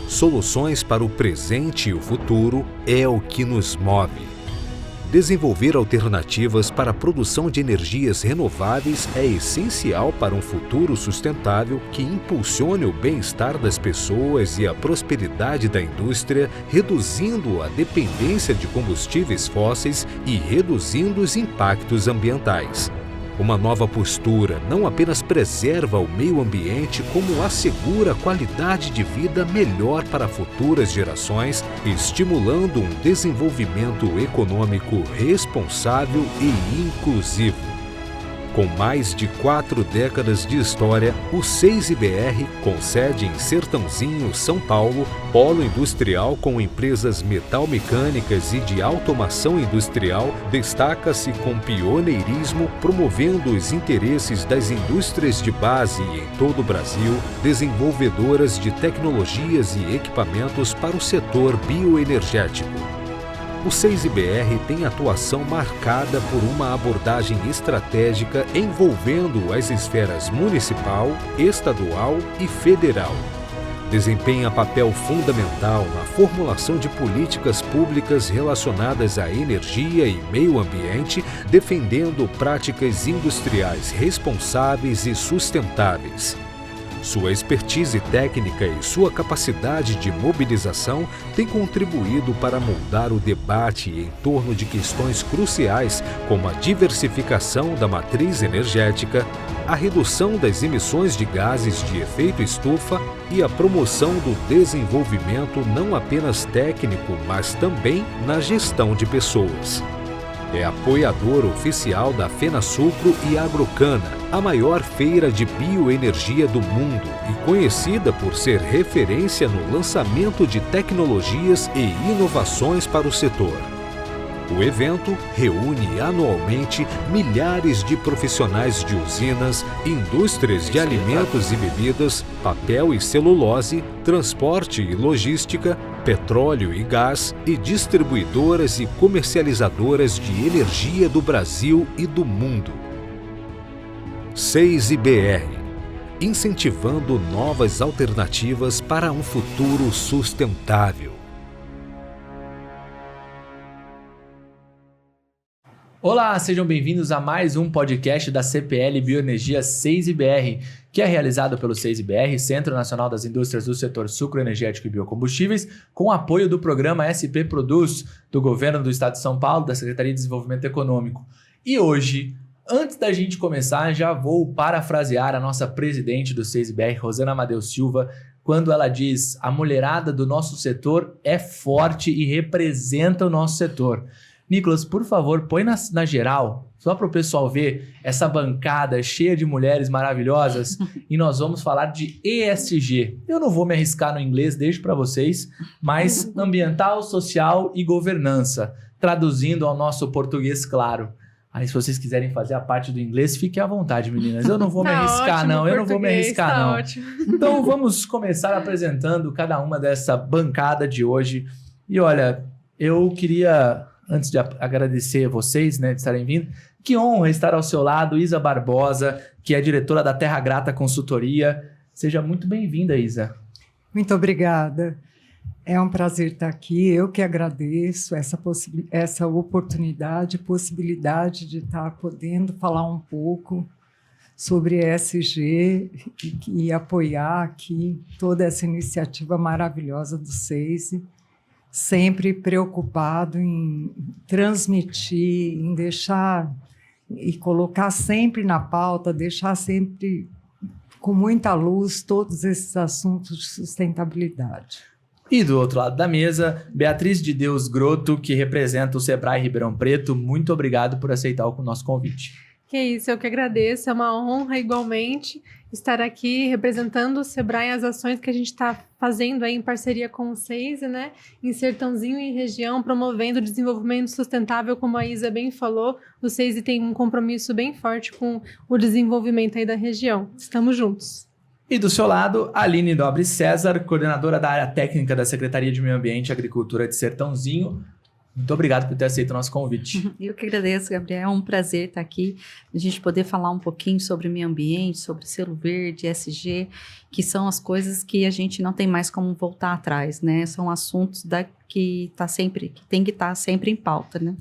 Soluções para o presente e o futuro é o que nos move. Desenvolver alternativas para a produção de energias renováveis é essencial para um futuro sustentável que impulsione o bem-estar das pessoas e a prosperidade da indústria, reduzindo a dependência de combustíveis fósseis e reduzindo os impactos ambientais. Uma nova postura não apenas preserva o meio ambiente, como assegura qualidade de vida melhor para futuras gerações, estimulando um desenvolvimento econômico responsável e inclusivo. Com mais de 4 décadas de história, o 6IBR, com sede em Sertãozinho, São Paulo, polo industrial com empresas metalmecânicas e de automação industrial, destaca-se com pioneirismo, promovendo os interesses das indústrias de base em todo o Brasil, desenvolvedoras de tecnologias e equipamentos para o setor bioenergético. O 6IBR tem atuação marcada por uma abordagem estratégica envolvendo as esferas municipal, estadual e federal. Desempenha papel fundamental na formulação de políticas públicas relacionadas à energia e meio ambiente, defendendo práticas industriais responsáveis e sustentáveis. Sua expertise técnica e sua capacidade de mobilização têm contribuído para moldar o debate em torno de questões cruciais como a diversificação da matriz energética, a redução das emissões de gases de efeito estufa e a promoção do desenvolvimento não apenas técnico, mas também na gestão de pessoas. É apoiador oficial da FenaSucro e Agrocana, a maior feira de bioenergia do mundo e conhecida por ser referência no lançamento de tecnologias e inovações para o setor. O evento reúne anualmente milhares de profissionais de usinas, indústrias de alimentos e bebidas, papel e celulose, transporte e logística, petróleo e gás e distribuidoras e comercializadoras de energia do Brasil e do mundo. 6IBR, incentivando novas alternativas para um futuro sustentável. Olá, sejam bem-vindos a mais um podcast da CPL Bioenergia 6IBR, que é realizado pelo 6IBR, Centro Nacional das Indústrias do Setor Sucroenergético e Biocombustíveis, com apoio do programa SP Produz, do Governo do Estado de São Paulo, da Secretaria de Desenvolvimento Econômico. E hoje, antes da gente começar, já vou parafrasear a nossa presidente do 6IBR, Rosana Amadeu Silva, quando ela diz: a mulherada do nosso setor é forte e representa o nosso setor. Nicolas, por favor, põe na geral, só para o pessoal ver essa bancada cheia de mulheres maravilhosas e nós vamos falar de ESG. Eu não vou me arriscar no inglês, deixo para vocês, mas ambiental, social e governança, traduzindo ao nosso português claro. Aí se vocês quiserem fazer a parte do inglês, fiquem à vontade, meninas. Eu não vou me arriscar, não. Eu não vou me arriscar, não. Ótimo. Então vamos começar apresentando cada uma dessa bancada de hoje. E olha, eu queria, antes de agradecer vocês, né, de estarem vindo, que honra estar ao seu lado, Isa Barbosa, que é diretora da Terra Grata Consultoria. Seja muito bem-vinda, Isa. Muito obrigada. É um prazer estar aqui. Eu que agradeço essa oportunidade, possibilidade de estar podendo falar um pouco sobre ESG e apoiar aqui toda essa iniciativa maravilhosa do 6, sempre preocupado em transmitir, em deixar e colocar sempre na pauta, deixar sempre com muita luz todos esses assuntos de sustentabilidade. E do outro lado da mesa, Beatriz de Deus Grotto, que representa o Sebrae Ribeirão Preto. Muito obrigado por aceitar o nosso convite. Que isso, eu que agradeço. É uma honra igualmente estar aqui representando o Sebrae e as ações que a gente está fazendo aí em parceria com o 6, né? Em Sertãozinho e região, promovendo o desenvolvimento sustentável, como a Isa bem falou. O 6 tem um compromisso bem forte com o desenvolvimento aí da região. Estamos juntos. E do seu lado, Aline Nobre César, coordenadora da área técnica da Secretaria de Meio Ambiente e Agricultura de Sertãozinho. Muito obrigado por ter aceito o nosso convite. Eu que agradeço, Gabriel. É um prazer estar aqui, a gente poder falar um pouquinho sobre meio ambiente, sobre selo verde, ESG, que são as coisas que a gente não tem mais como voltar atrás, né? São assuntos que tem que estar sempre em pauta, né?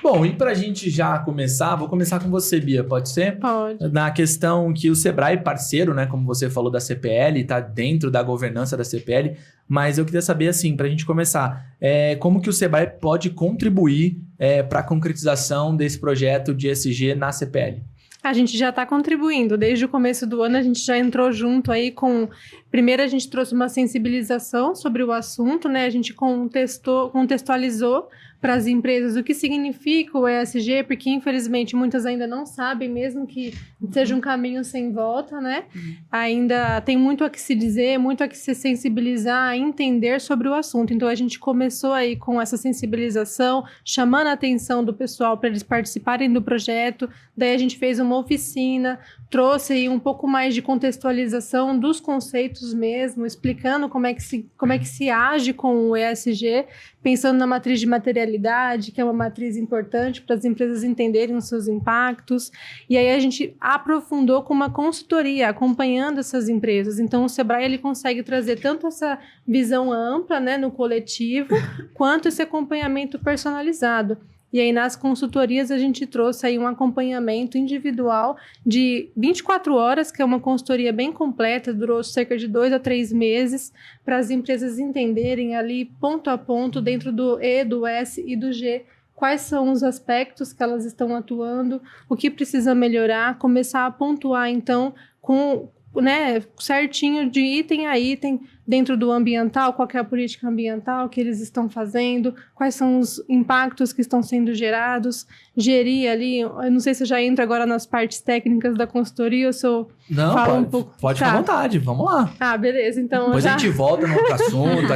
Bom, e para a gente já começar, vou começar com você, Bia, pode ser? Pode. Na questão que o Sebrae, parceiro, né, como você falou da CPL, está dentro da governança da CPL, mas eu queria saber, assim, para a gente começar, como que o Sebrae pode contribuir para a concretização desse projeto de ESG na CPL? A gente já está contribuindo. Desde o começo do ano, a gente já entrou junto aí com... Primeiro, a gente trouxe uma sensibilização sobre o assunto, né? A gente contextualizou para as empresas o que significa o ESG, porque, infelizmente, muitas ainda não sabem, mesmo que seja um caminho sem volta, né? Ainda tem muito a que se dizer, muito a que se sensibilizar, a entender sobre o assunto. Então, a gente começou aí com essa sensibilização, chamando a atenção do pessoal para eles participarem do projeto. Daí, a gente fez uma oficina, trouxe aí um pouco mais de contextualização dos conceitos mesmo, explicando como é que se age com o ESG, pensando na matriz de materialidade, que é uma matriz importante para as empresas entenderem os seus impactos. E aí a gente aprofundou com uma consultoria, acompanhando essas empresas. Então, o Sebrae ele consegue trazer tanto essa visão ampla, né, no coletivo, quanto esse acompanhamento personalizado. E aí, nas consultorias, a gente trouxe aí um acompanhamento individual de 24 horas, que é uma consultoria bem completa, durou cerca de 2 a 3 meses, para as empresas entenderem ali, ponto a ponto, dentro do E, do S e do G, quais são os aspectos que elas estão atuando, o que precisa melhorar, começar a pontuar, então, com... né, certinho de item a item dentro do ambiental, qual que é a política ambiental que eles estão fazendo, quais são os impactos que estão sendo gerados, gerir ali, eu não sei se eu já entro agora nas partes técnicas da consultoria, ou se eu falo um pouco... Pode ficar à vontade, vamos lá. Ah, beleza, então... Depois a gente volta no outro assunto,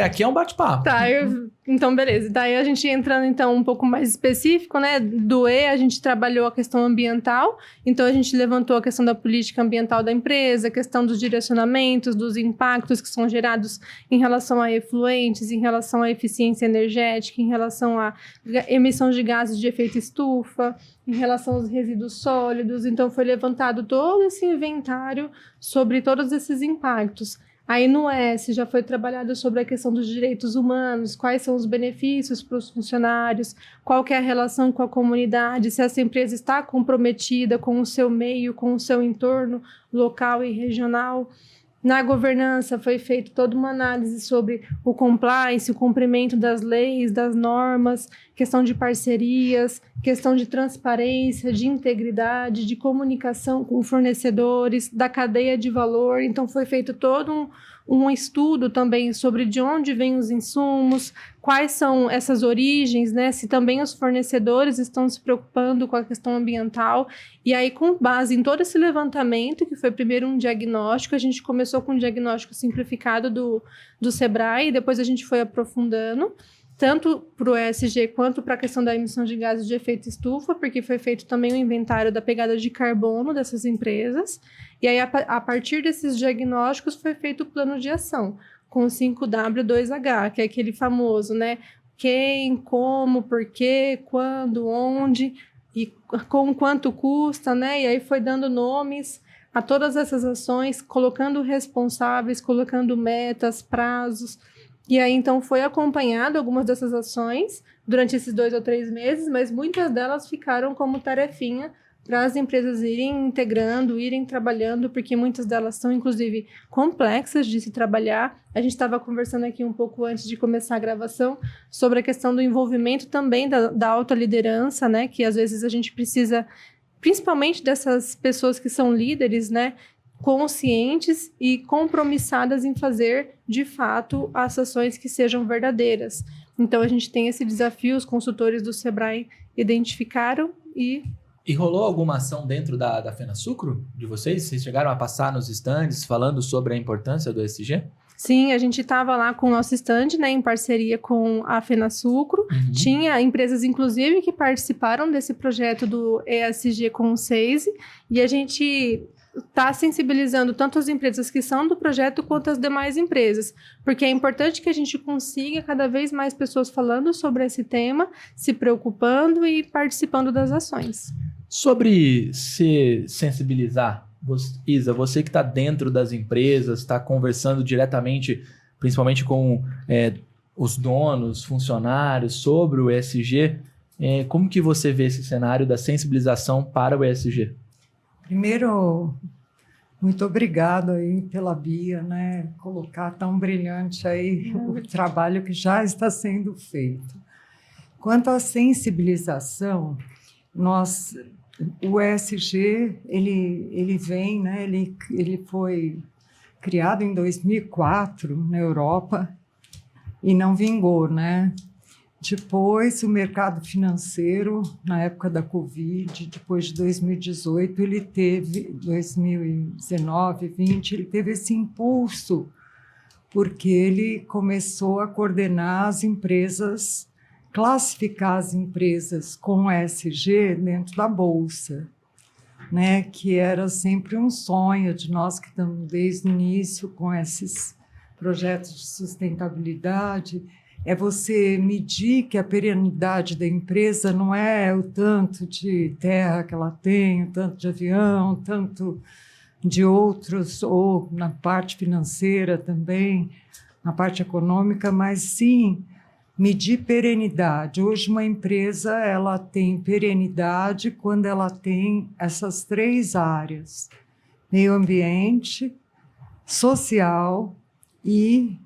aqui é um bate-papo. Tá, então beleza, daí a gente entrando então um pouco mais específico, né, do E, a gente trabalhou a questão ambiental, então a gente levantou a questão da política ambiental da empresa, a questão dos direcionamentos, dos impactos que são gerados em relação a efluentes, em relação à eficiência energética, em relação à emissão de gases de efeito estufa, em relação aos resíduos sólidos. Então, foi levantado todo esse inventário sobre todos esses impactos. Aí, no S, já foi trabalhado sobre a questão dos direitos humanos, quais são os benefícios para os funcionários, qual que é a relação com a comunidade, se essa empresa está comprometida com o seu meio, com o seu entorno local e regional. Na governança foi feita toda uma análise sobre o compliance, o cumprimento das leis, das normas, questão de parcerias, questão de transparência, de integridade, de comunicação com fornecedores, da cadeia de valor. Então, foi feito todo um estudo também sobre de onde vêm os insumos, quais são essas origens, né? Se também os fornecedores estão se preocupando com a questão ambiental. E aí, com base em todo esse levantamento, que foi primeiro um diagnóstico, a gente começou com um diagnóstico simplificado do Sebrae, e depois a gente foi aprofundando, tanto para o ESG quanto para a questão da emissão de gases de efeito estufa, porque foi feito também um inventário da pegada de carbono dessas empresas. E aí, a partir desses diagnósticos, foi feito o plano de ação, com o 5W2H, que é aquele famoso, né? Quem, como, por quê, quando, onde, e com quanto custa, né? E aí foi dando nomes a todas essas ações, colocando responsáveis, colocando metas, prazos. E aí, então, foi acompanhado algumas dessas ações durante esses 2 ou 3 meses, mas muitas delas ficaram como tarefinha para as empresas irem integrando, irem trabalhando, porque muitas delas são, inclusive, complexas de se trabalhar. A gente estava conversando aqui um pouco antes de começar a gravação sobre a questão do envolvimento também da alta liderança, né? Que às vezes a gente precisa, principalmente dessas pessoas que são líderes, né? Conscientes e compromissadas em fazer, de fato, as ações que sejam verdadeiras. Então, a gente tem esse desafio, os consultores do Sebrae identificaram e... E rolou alguma ação dentro da FenaSucro de vocês? Vocês chegaram a passar nos estandes falando sobre a importância do ESG? Sim, a gente estava lá com o nosso stand, né, em parceria com a FenaSucro. Uhum. Tinha empresas, inclusive, que participaram desse projeto do ESG com o SEISE. E a gente está sensibilizando tanto as empresas que são do projeto quanto as demais empresas, porque é importante que a gente consiga cada vez mais pessoas falando sobre esse tema, se preocupando e participando das ações. Sobre se sensibilizar, Isa, você que está dentro das empresas, está conversando diretamente, principalmente com os donos, funcionários, sobre o ESG, como que você vê esse cenário da sensibilização para o ESG? Primeiro, muito obrigada aí pela Bia, né? Colocar tão brilhante aí o trabalho que já está sendo feito. Quanto à sensibilização, o ESG, ele vem, né? Ele foi criado em 2004 na Europa e não vingou, né? Depois, o mercado financeiro, na época da Covid, depois de 2018, 2019, 2020, ele teve esse impulso, porque ele começou a coordenar as empresas, classificar as empresas com ESG dentro da Bolsa, né? Que era sempre um sonho de nós que estamos desde o início com esses projetos de sustentabilidade. É você medir que a perenidade da empresa não é o tanto de terra que ela tem, o tanto de avião, tanto de outros, ou na parte financeira também, na parte econômica, mas sim medir perenidade. Hoje uma empresa ela tem perenidade quando ela tem essas 3 áreas: meio ambiente, social e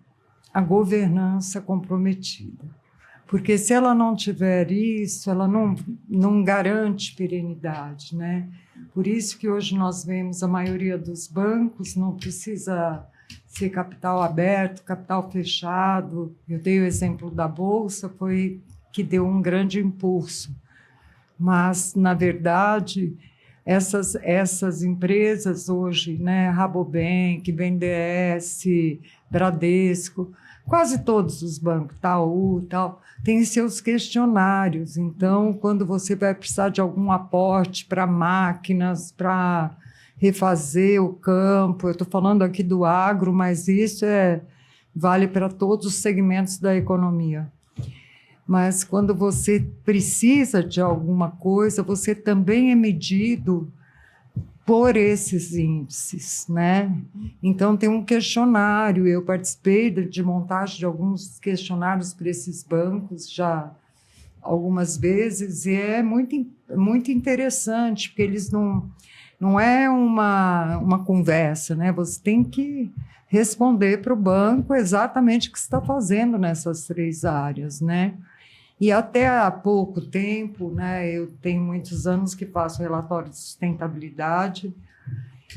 a governança comprometida. Porque se ela não tiver isso, ela não garante perenidade, né? Por isso que hoje nós vemos a maioria dos bancos não precisa ser capital aberto, capital fechado. Eu dei o exemplo da Bolsa, foi que deu um grande impulso. Mas, na verdade, essas empresas hoje, né, Rabobank, BNDES, Bradesco, quase todos os bancos, Itaú e tal, têm seus questionários. Então, quando você vai precisar de algum aporte para máquinas, para refazer o campo, eu estou falando aqui do agro, mas isso vale para todos os segmentos da economia. Mas quando você precisa de alguma coisa, você também é medido por esses índices, né? Então, tem um questionário, eu participei de montagem de alguns questionários para esses bancos já algumas vezes, e é muito interessante, porque eles não é uma conversa, né? Você tem que responder para o banco exatamente o que você está fazendo nessas 3 áreas, né? E até há pouco tempo, né, eu tenho muitos anos que faço relatório de sustentabilidade,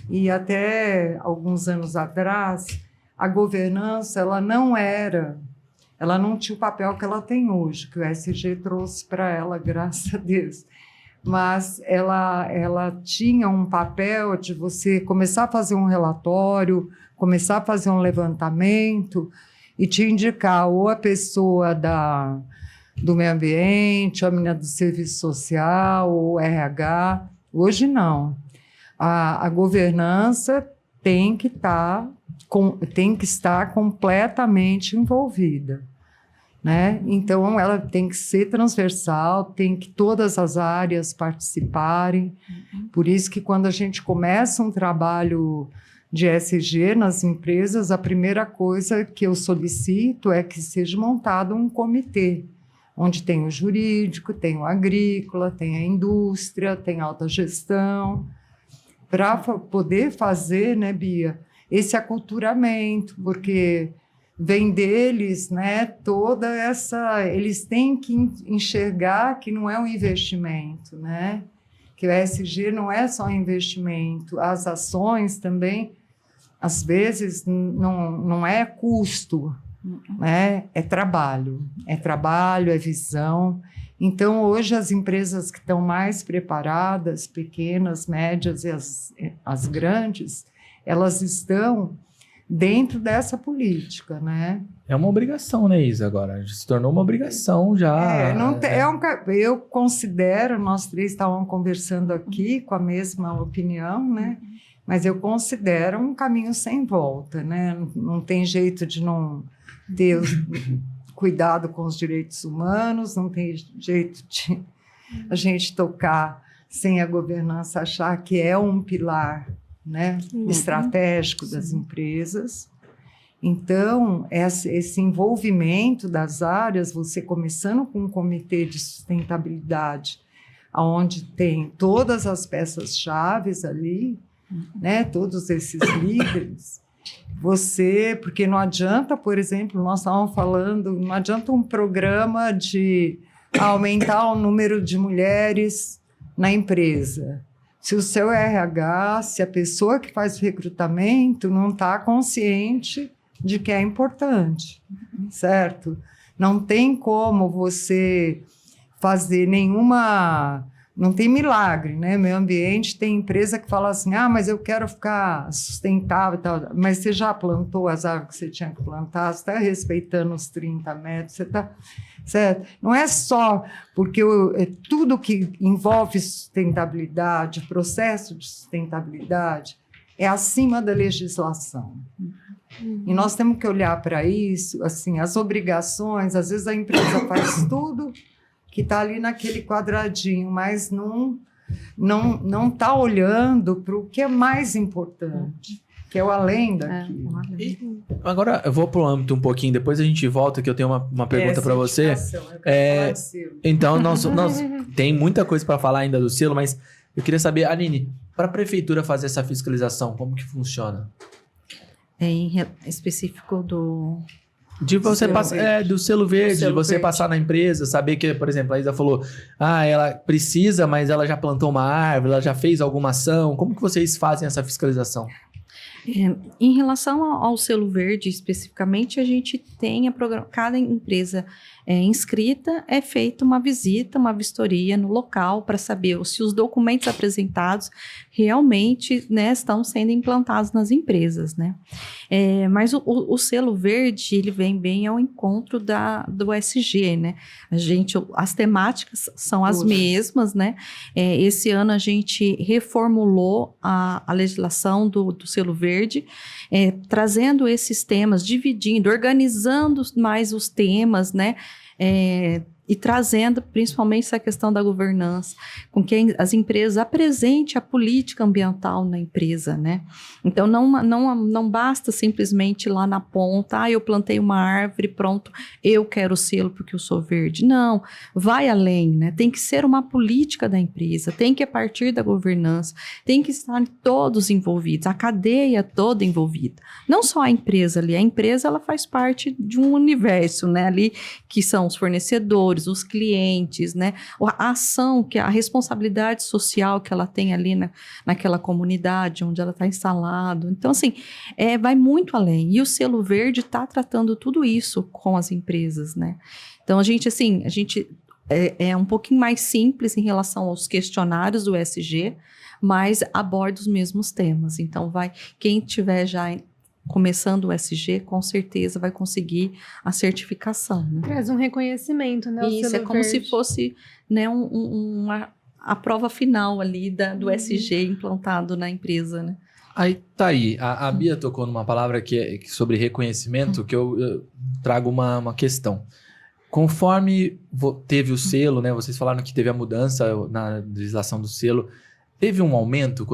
e até alguns anos atrás, a governança ela não tinha o papel que ela tem hoje, que o ESG trouxe para ela, graças a Deus. Mas ela tinha um papel de você começar a fazer um relatório, começar a fazer um levantamento e te indicar ou a pessoa do meio ambiente, a menina do serviço social, o RH. Hoje não. A governança tem que estar completamente envolvida, né? Então, ela tem que ser transversal, tem que todas as áreas participarem. Por isso que quando a gente começa um trabalho de ESG nas empresas, a primeira coisa que eu solicito é que seja montado um comitê, onde tem o jurídico, tem o agrícola, tem a indústria, tem a alta gestão, para poder fazer, né, Bia, esse aculturamento, porque vem deles, né, toda essa... Eles têm que enxergar que não é um investimento, né, que o ESG não é só um investimento, as ações também, às vezes, não é custo, né? É trabalho, é visão. Então, hoje, as empresas que estão mais preparadas, pequenas, médias e as grandes, elas estão dentro dessa política, né? É uma obrigação, né, Isa, agora? Se tornou uma obrigação já. Eu considero, nós 3 estávamos conversando aqui com a mesma opinião, né? mas eu considero um caminho sem volta, né? Não tem jeito de não ter cuidado com os direitos humanos, não tem jeito de a gente tocar sem a governança, achar que é um pilar, né, estratégico das empresas. Então, esse envolvimento das áreas, você começando com um comitê de sustentabilidade, onde tem todas as peças-chave ali, né, todos esses líderes, porque não adianta, por exemplo, nós estávamos falando, não adianta um programa de aumentar o número de mulheres na empresa. Se o seu RH, se a pessoa que faz o recrutamento não está consciente de que é importante, certo? Não tem como você fazer não tem milagre, né? Meio ambiente, tem empresa que fala assim, mas eu quero ficar sustentável e tal, mas você já plantou as árvores que você tinha que plantar, você está respeitando os 30 metros, você está... Certo? Não é só porque tudo que envolve sustentabilidade, processo de sustentabilidade, é acima da legislação. E nós temos que olhar para isso, assim, as obrigações, às vezes a empresa faz tudo que está ali naquele quadradinho, mas não está olhando para o que é mais importante, que é o além daquilo. Agora eu vou para o âmbito um pouquinho, depois a gente volta, que eu tenho uma pergunta para você. Então, nós tem muita coisa para falar ainda do selo, mas eu queria saber, Aline, para a prefeitura fazer essa fiscalização, como que funciona? Em específico do... De você passar do selo verde, de você passar na empresa, saber que, por exemplo, a Isa falou, ela precisa, mas ela já plantou uma árvore, ela já fez alguma ação. Como que vocês fazem essa fiscalização? Em relação ao selo verde, especificamente, a gente tem cada empresa inscrita, é feita uma visita, uma vistoria no local para saber se os documentos apresentados realmente, né, estão sendo implantados nas empresas, né? Mas o selo verde, ele vem bem ao encontro do ESG, né? As temáticas são as mesmas, né? Esse ano a gente reformulou a legislação do selo verde, trazendo esses temas, dividindo, organizando mais os temas, né? E trazendo principalmente essa questão da governança, com que as empresas apresentem a política ambiental na empresa, né? Então, não basta simplesmente ir lá na ponta, eu plantei uma árvore, pronto, eu quero o selo porque eu sou verde. Não, vai além, né? Tem que ser uma política da empresa, tem que, a partir da governança, tem que estar todos envolvidos, a cadeia toda envolvida. Não só a empresa ali, a empresa ela faz parte de um universo, né? Ali que são os fornecedores, os clientes, né? A ação, a responsabilidade social que ela tem ali naquela comunidade onde ela está instalado. Então, assim, vai muito além. E o selo verde está tratando tudo isso com as empresas, né? Então, a gente é um pouquinho mais simples em relação aos questionários do ESG, mas aborda os mesmos temas. Então, quem tiver já começando o ESG, com certeza vai conseguir a certificação. Né? Traz um reconhecimento, né? Isso, é como se fosse, né, a prova final ali do ESG implantado na empresa, né? Aí, tá aí. A Bia tocou numa palavra que é sobre reconhecimento, que eu trago uma questão. Conforme teve o selo, né? Vocês falaram que teve a mudança na legislação do selo. Teve um aumento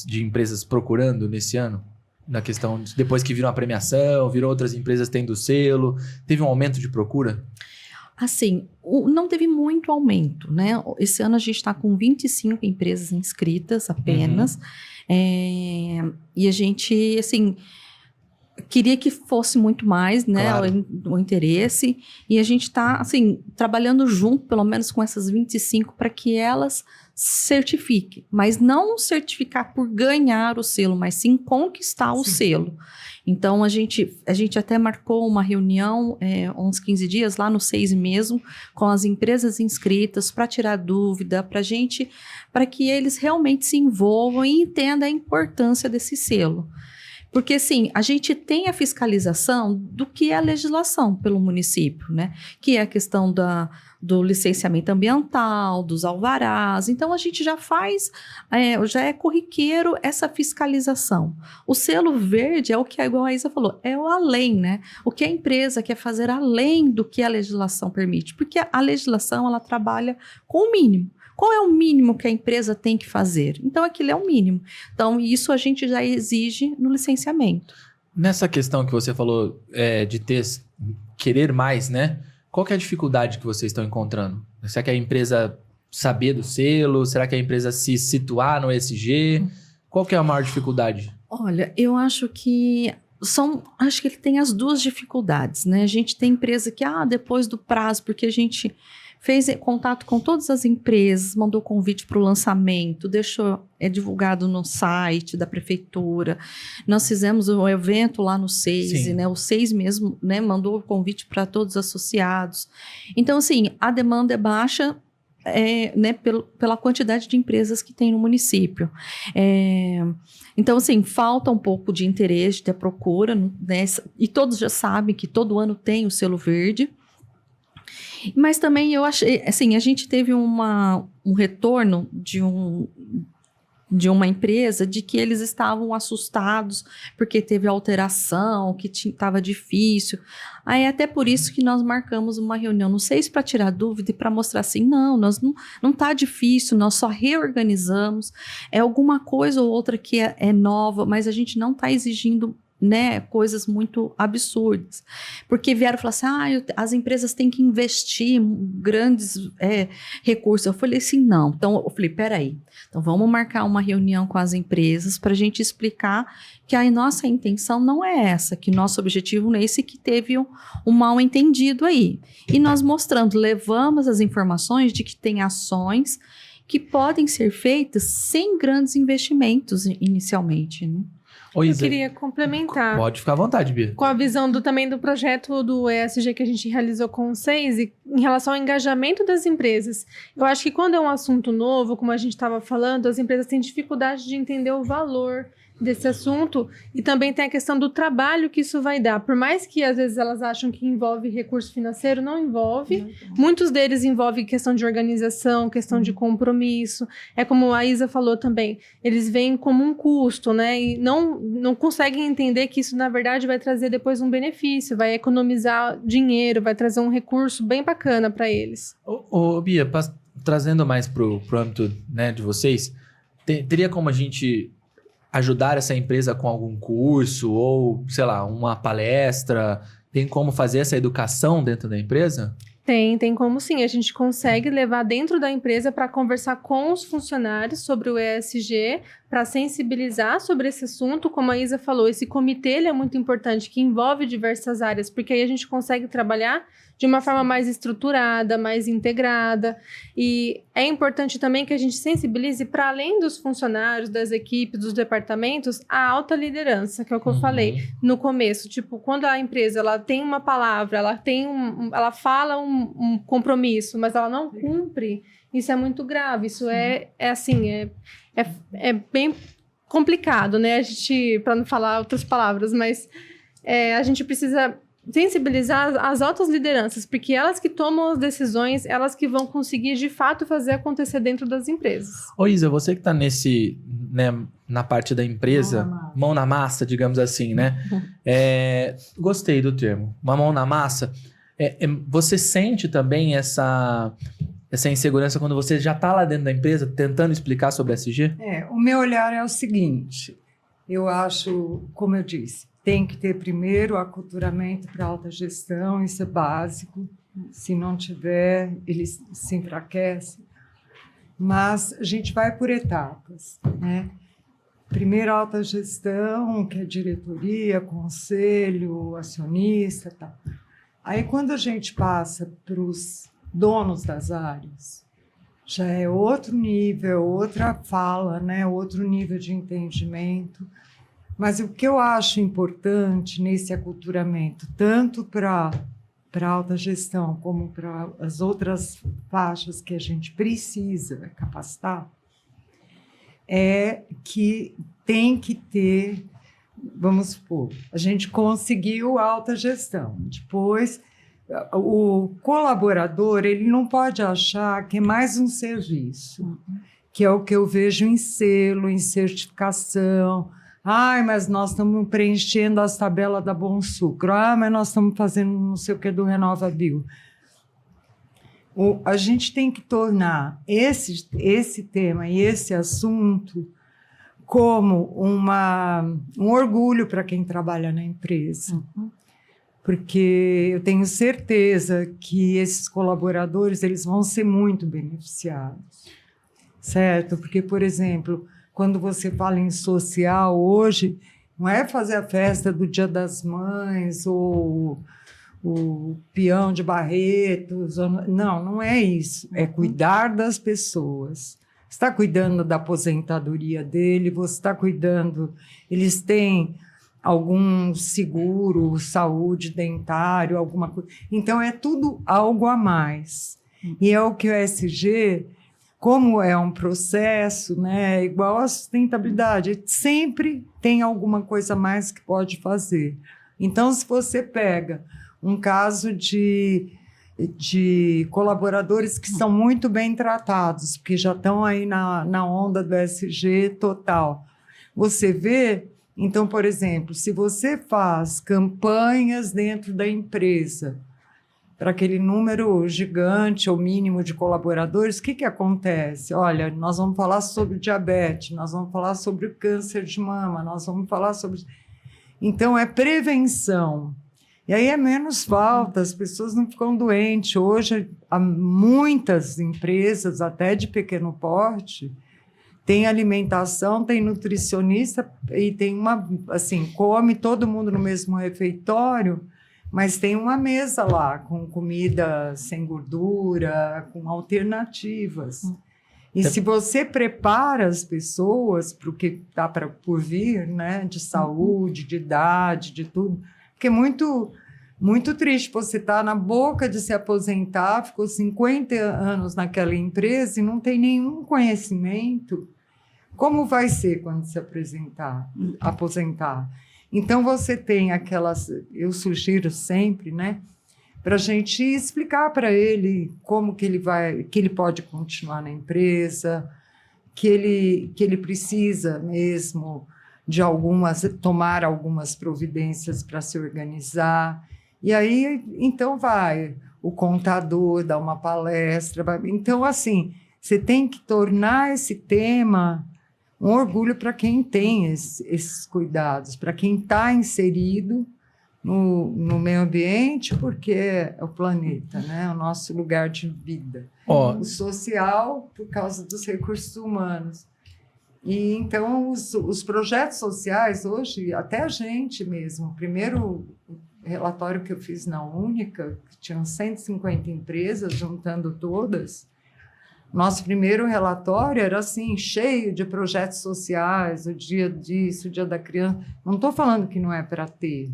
de empresas procurando nesse ano? Na questão, depois que viram a premiação, viram outras empresas tendo selo, teve um aumento de procura? Assim, não teve muito aumento, né? Esse ano a gente está com 25 empresas inscritas apenas, e a gente, assim, queria que fosse muito mais, né, claro, o interesse, e a gente está, assim, trabalhando junto, pelo menos com essas 25, para que elas certifiquem, mas não certificar por ganhar o selo, mas sim conquistar o selo. Então, a gente até marcou uma reunião, uns 15 dias, lá no 6 mesmo, com as empresas inscritas, para tirar dúvida, para que eles realmente se envolvam e entendam a importância desse selo. Porque, assim, a gente tem a fiscalização do que é a legislação pelo município, né? Que é a questão do licenciamento ambiental, dos alvarás. Então, a gente já faz, já é corriqueiro essa fiscalização. O selo verde é o que, igual a Isa falou, é o além, né? O que a empresa quer fazer além do que a legislação permite. Porque a legislação, ela trabalha com o mínimo. Qual é o mínimo que a empresa tem que fazer? Então, aquilo é o mínimo. Então, isso a gente já exige no licenciamento. Nessa questão que você falou de querer mais, né? Qual que é a dificuldade que vocês estão encontrando? Será que é a empresa saber do selo? Será que é a empresa se situar no ESG? Qual que é a maior dificuldade? Olha, eu acho que acho que ele tem as duas dificuldades, né? A gente tem empresa que, depois do prazo, porque a gente fez contato com todas as empresas, mandou convite para o lançamento, deixou divulgado no site da prefeitura. Nós fizemos um evento lá no SEIS, né? O SEIS mesmo, né, mandou o convite para todos os associados. Então, assim, a demanda é baixa, né, pela quantidade de empresas que tem no município. Então, assim, falta um pouco de interesse, de procura, né? E todos já sabem que todo ano tem o selo verde. Mas também eu achei, assim, a gente teve um retorno de uma empresa de que eles estavam assustados porque teve alteração, que estava difícil. Aí até por isso que nós marcamos uma reunião, não sei se para tirar dúvida e para mostrar assim, nós não está difícil, nós só reorganizamos, é alguma coisa ou outra que é nova, mas a gente não está exigindo, né, coisas muito absurdas, porque vieram falar assim, as empresas têm que investir grandes recursos. Eu falei assim, não. Então eu falei, peraí, então vamos marcar uma reunião com as empresas para a gente explicar que a nossa intenção não é essa, que nosso objetivo não é esse, que teve um mal entendido aí. E nós levamos as informações de que tem ações que podem ser feitas sem grandes investimentos inicialmente, né? Eu queria complementar. Pode ficar à vontade, Bia. Com a visão também do projeto do ESG que a gente realizou com o SEIS, e em relação ao engajamento das empresas. Eu acho que quando é um assunto novo, como a gente estava falando, as empresas têm dificuldade de entender o valor desse assunto, e também tem a questão do trabalho que isso vai dar. Por mais que às vezes elas acham que envolve recurso financeiro, não envolve. Muitos deles envolvem questão de organização, questão de compromisso. É como a Isa falou também, eles veem como um custo, né? E não conseguem entender que isso, na verdade, vai trazer depois um benefício, vai economizar dinheiro, vai trazer um recurso bem bacana para eles. Bia, trazendo mais pro âmbito, né, de vocês, teria como a gente ajudar essa empresa com algum curso ou, sei lá, uma palestra? Tem como fazer essa educação dentro da empresa? Tem como sim. A gente consegue levar dentro da empresa para conversar com os funcionários sobre o ESG, para sensibilizar sobre esse assunto. Como a Isa falou, esse comitê ele é muito importante, que envolve diversas áreas, porque aí a gente consegue trabalhar de uma forma mais estruturada, mais integrada. E é importante também que a gente sensibilize, para além dos funcionários, das equipes, dos departamentos, a alta liderança, que é o que eu falei no começo. Tipo, quando a empresa ela tem uma palavra, ela fala um compromisso, mas ela não cumpre, isso é muito grave. Isso é bem complicado, né? A gente, para não falar outras palavras, mas a gente precisa sensibilizar as altas lideranças, porque elas que tomam as decisões, elas que vão conseguir de fato fazer acontecer dentro das empresas. Ô Isa, você que está na parte da empresa, mão na massa, digamos assim, né? Gostei do termo, uma mão na massa. Você sente também essa insegurança quando você já está lá dentro da empresa tentando explicar sobre SG? O meu olhar é o seguinte, eu acho, como eu disse, tem que ter primeiro aculturamento para alta gestão, isso é básico. Se não tiver, ele se enfraquece. Mas a gente vai por etapas, né? Primeiro alta gestão, que é diretoria, conselho, acionista, tá. Aí quando a gente passa para os donos das áreas, já é outro nível, outra fala, né? Outro nível de entendimento. Mas o que eu acho importante nesse aculturamento, tanto para alta gestão como para as outras faixas que a gente precisa capacitar, é que tem que ter vamos supor, a gente conseguiu alta gestão. Depois, o colaborador, ele não pode achar que é mais um serviço, que é o que eu vejo em selo, em certificação. Mas nós estamos preenchendo as tabelas da Bom Sucro. Mas nós estamos fazendo não sei o que do RenovaBio. A gente tem que tornar esse tema e esse assunto como um orgulho para quem trabalha na empresa. Porque eu tenho certeza que esses colaboradores eles vão ser muito beneficiados, certo? Porque, por exemplo, quando você fala em social hoje, não é fazer a festa do Dia das Mães ou o peão de Barretos, não é isso, é cuidar das pessoas. Você está cuidando da aposentadoria dele, você está cuidando, eles têm algum seguro, saúde, dentário, alguma coisa. Então, é tudo algo a mais. E é o que o ESG, como é um processo, né, igual à sustentabilidade, sempre tem alguma coisa a mais que pode fazer. Então, se você pega um caso de colaboradores que são muito bem tratados, porque já estão aí na onda do ESG total, você vê. Então, por exemplo, se você faz campanhas dentro da empresa para aquele número gigante ou mínimo de colaboradores, o que acontece? Olha, nós vamos falar sobre diabetes, nós vamos falar sobre o câncer de mama, nós vamos falar sobre... Então, é prevenção. E aí é menos falta, as pessoas não ficam doentes. Hoje, há muitas empresas, até de pequeno porte, tem alimentação, tem nutricionista e tem come todo mundo no mesmo refeitório, mas tem uma mesa lá com comida sem gordura, com alternativas. E se você prepara as pessoas para o que está por vir, né, de saúde, de idade, de tudo, porque é muito, muito triste você estar na boca de se aposentar, ficou 50 anos naquela empresa e não tem nenhum conhecimento. Como vai ser quando se aposentar? Então, você tem aquelas... Eu sugiro sempre, né, para a gente explicar para ele como que ele pode continuar na empresa, que ele precisa mesmo de tomar algumas providências para se organizar. E aí, então, o contador dá uma palestra. Então, assim, você tem que tornar esse tema um orgulho para quem tem esses cuidados, para quem está inserido no meio ambiente, porque é o planeta, né? O nosso lugar de vida. O social, por causa dos recursos humanos. E, então, os projetos sociais, hoje, até a gente mesmo, o primeiro relatório que eu fiz na Única, que tinham 150 empresas, juntando todas, nosso primeiro relatório era assim, cheio de projetos sociais, o dia disso, o dia da criança. Não estou falando que não é para ter,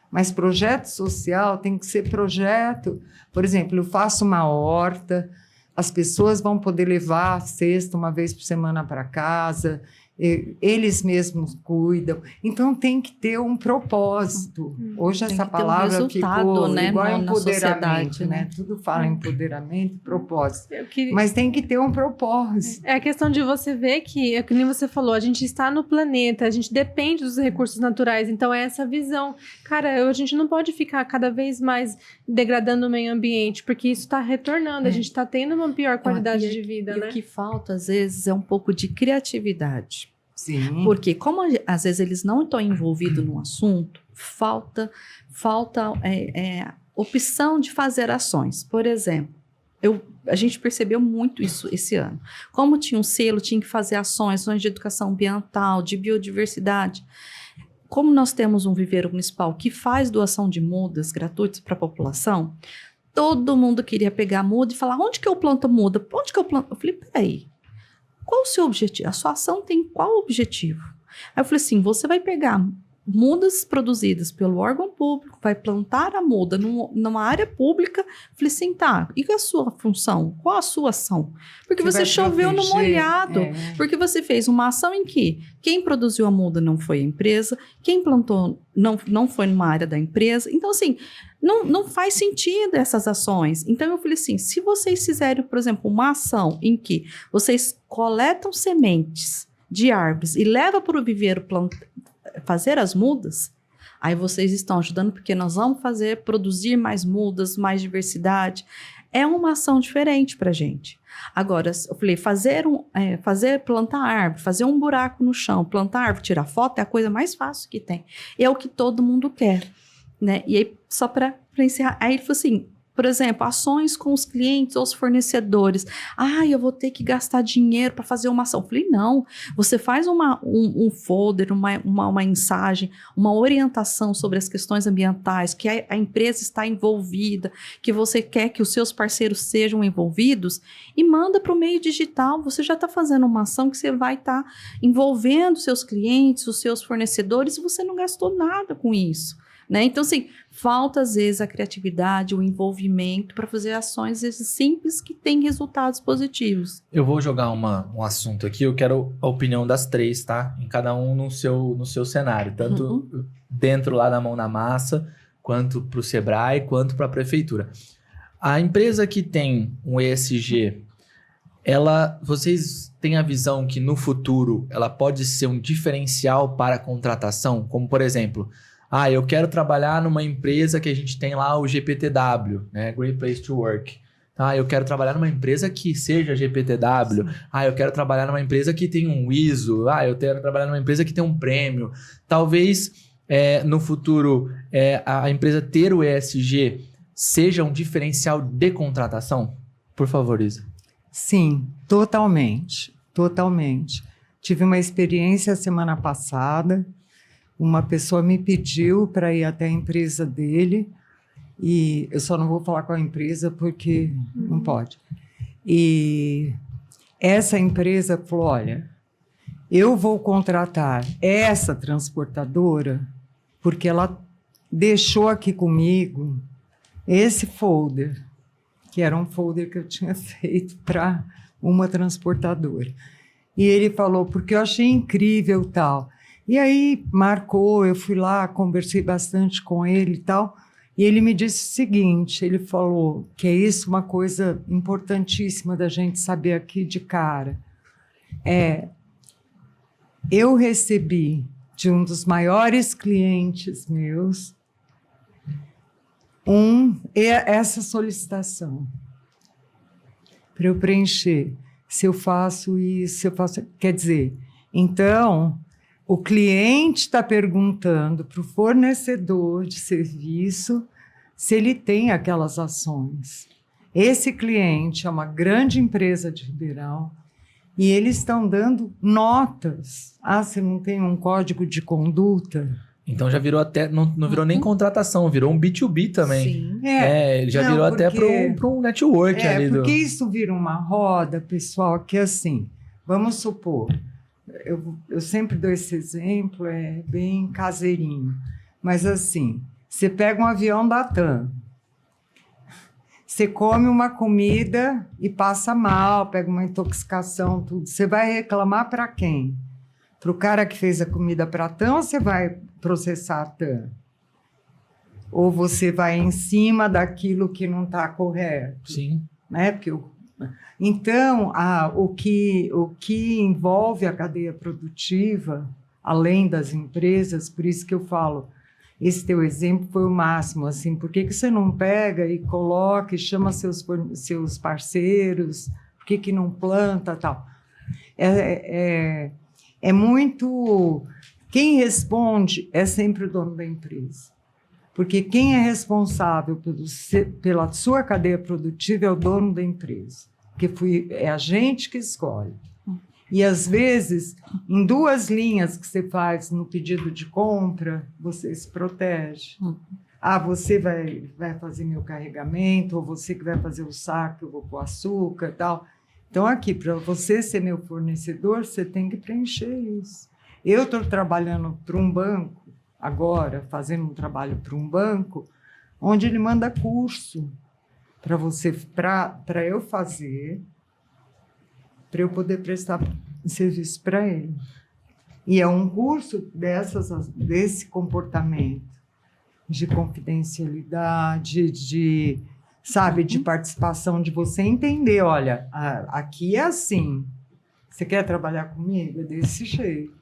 mas projeto social tem que ser projeto. Por exemplo, eu faço uma horta, as pessoas vão poder levar a cesta uma vez por semana para casa, eles mesmos cuidam. Então, tem que ter um propósito. Hoje, essa palavra ficou, né, igual empoderamento, né? Tudo fala empoderamento, propósito. Mas tem que ter um propósito. É a questão de você ver que, é que nem você falou, a gente está no planeta, a gente depende dos recursos naturais, então é essa visão. Cara, a gente não pode ficar cada vez mais degradando o meio ambiente, porque isso está retornando, a gente está tendo uma pior qualidade de vida, né? O que falta, às vezes, é um pouco de criatividade. Sim. Porque como às vezes eles não estão envolvidos no assunto, falta opção de fazer ações. Por exemplo, a gente percebeu muito isso esse ano. Como tinha um selo, tinha que fazer ações de educação ambiental, de biodiversidade. Como nós temos um viveiro municipal que faz doação de mudas gratuitas para a população, todo mundo queria pegar a muda e falar, onde que eu planto a muda? Onde que eu planto? Eu falei, peraí. Qual o seu objetivo? A sua ação tem qual objetivo? Aí eu falei assim, você vai pegar mudas produzidas pelo órgão público, vai plantar a muda numa área pública. Falei assim, tá, e a sua função? Qual a sua ação? Porque você choveu no molhado, porque você fez uma ação em que quem produziu a muda não foi a empresa, quem plantou não foi numa área da empresa. Então, assim, não faz sentido essas ações. Então, eu falei assim, se vocês fizerem, por exemplo, uma ação em que vocês coletam sementes de árvores e levam para o viveiro fazer as mudas, aí vocês estão ajudando, porque nós vamos produzir mais mudas, mais diversidade. É uma ação diferente para a gente. Agora, eu falei, plantar árvore, fazer um buraco no chão, plantar árvore, tirar foto, é a coisa mais fácil que tem. É o que todo mundo quer, né? E aí, só para encerrar, aí ele falou assim, por exemplo, ações com os clientes ou os fornecedores. Eu vou ter que gastar dinheiro para fazer uma ação. Eu falei, não, você faz um folder, uma mensagem, uma orientação sobre as questões ambientais, que a empresa está envolvida, que você quer que os seus parceiros sejam envolvidos, e manda para o meio digital. Você já está fazendo uma ação que você vai estar envolvendo seus clientes, os seus fornecedores, e você não gastou nada com isso. Né? Então, assim, falta às vezes a criatividade, o envolvimento para fazer ações simples que têm resultados positivos. Eu vou jogar um assunto aqui, eu quero a opinião das três, tá? Em cada um no seu cenário, tanto dentro lá da mão na massa, quanto para o Sebrae, quanto para a prefeitura. A empresa que tem um ESG, vocês têm a visão que no futuro ela pode ser um diferencial para a contratação? Como, por exemplo, eu quero trabalhar numa empresa que a gente tem lá o GPTW, né? Great Place to Work. Eu quero trabalhar numa empresa que seja GPTW. Eu quero trabalhar numa empresa que tem um ISO. Eu quero trabalhar numa empresa que tem um prêmio. Talvez no futuro a empresa ter o ESG seja um diferencial de contratação? Por favor, Isa. Sim, totalmente. Totalmente. Tive uma experiência semana passada. Uma pessoa me pediu para ir até a empresa dele, e eu só não vou falar qual a empresa porque não pode. E essa empresa falou, olha, eu vou contratar essa transportadora porque ela deixou aqui comigo esse folder, que era um folder que eu tinha feito para uma transportadora. E ele falou, porque eu achei incrível tal. E aí marcou, eu fui lá, conversei bastante com ele e tal, e ele me disse o seguinte, ele falou que é isso uma coisa importantíssima da gente saber aqui de cara. Eu recebi de um dos maiores clientes meus essa solicitação para eu preencher, se eu faço isso, se eu faço... Quer dizer, então... O cliente está perguntando para o fornecedor de serviço se ele tem aquelas ações. Esse cliente é uma grande empresa de Ribeirão e eles estão dando notas. Você não tem um código de conduta? Então já virou até, não virou nem contratação, virou um B2B também. Sim. Já virou até para um network ali. Porque isso vira uma roda, pessoal, que assim, vamos supor... Eu sempre dou esse exemplo, é bem caseirinho. Mas assim, você pega um avião da TAM, você come uma comida e passa mal, pega uma intoxicação, tudo. Você vai reclamar para quem? Para o cara que fez a comida para a TAM ou você vai processar a TAM? Ou você vai em cima daquilo que não está correto? Sim. Né? Porque então, o que envolve a cadeia produtiva, além das empresas, por isso que eu falo, esse teu exemplo foi o máximo, assim, por que você não pega e coloca e chama seus parceiros, por que não planta tal? É muito... Quem responde é sempre o dono da empresa, porque quem é responsável pela sua cadeia produtiva é o dono da empresa, que é a gente que escolhe. E, às vezes, em 2 linhas que você faz no pedido de compra, você se protege. Você vai fazer meu carregamento, ou você que vai fazer o saco, eu vou pôr açúcar e tal. Então, aqui, para você ser meu fornecedor, você tem que preencher isso. Eu estou trabalhando para um banco, agora fazendo um trabalho para um banco, onde ele manda curso para eu fazer, para eu poder prestar serviço para ele. E é um curso desse comportamento, de confidencialidade, de participação, de você entender, olha, aqui é assim, você quer trabalhar comigo? É desse jeito.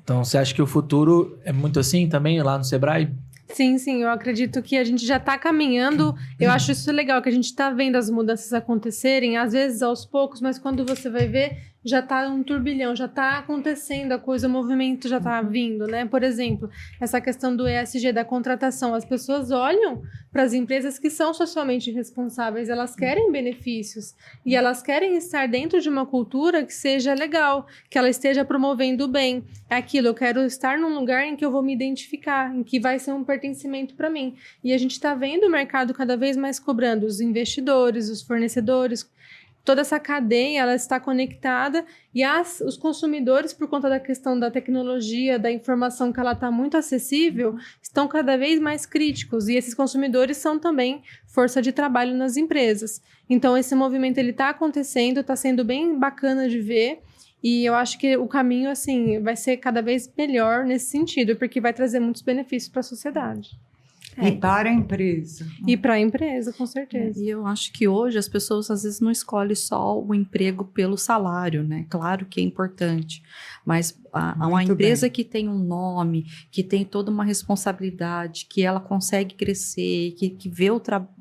Então, você acha que o futuro é muito assim também, lá no Sebrae? Sim, eu acredito que a gente já está caminhando. Eu acho isso legal, que a gente está vendo as mudanças acontecerem, às vezes aos poucos, mas quando você vai ver, já está um turbilhão, já está acontecendo a coisa, o movimento já está vindo, né? Por exemplo, essa questão do ESG, da contratação, as pessoas olham para as empresas que são socialmente responsáveis, elas querem benefícios e elas querem estar dentro de uma cultura que seja legal, que ela esteja promovendo o bem. É aquilo, eu quero estar num lugar em que eu vou me identificar, em que vai ser um pertencimento para mim. E a gente está vendo o mercado cada vez mais cobrando os investidores, os fornecedores. Toda essa cadeia, ela está conectada e os consumidores, por conta da questão da tecnologia, da informação que ela está muito acessível, estão cada vez mais críticos. E esses consumidores são também força de trabalho nas empresas. Então, esse movimento está acontecendo, está sendo bem bacana de ver. E eu acho que o caminho, assim, vai ser cada vez melhor nesse sentido, porque vai trazer muitos benefícios para a sociedade. E para a empresa. E para a empresa, com certeza. E eu acho que hoje as pessoas às vezes não escolhem só o emprego pelo salário, né? Claro que é importante, mas uma empresa que tem um nome, que tem toda uma responsabilidade, que ela consegue crescer, que vê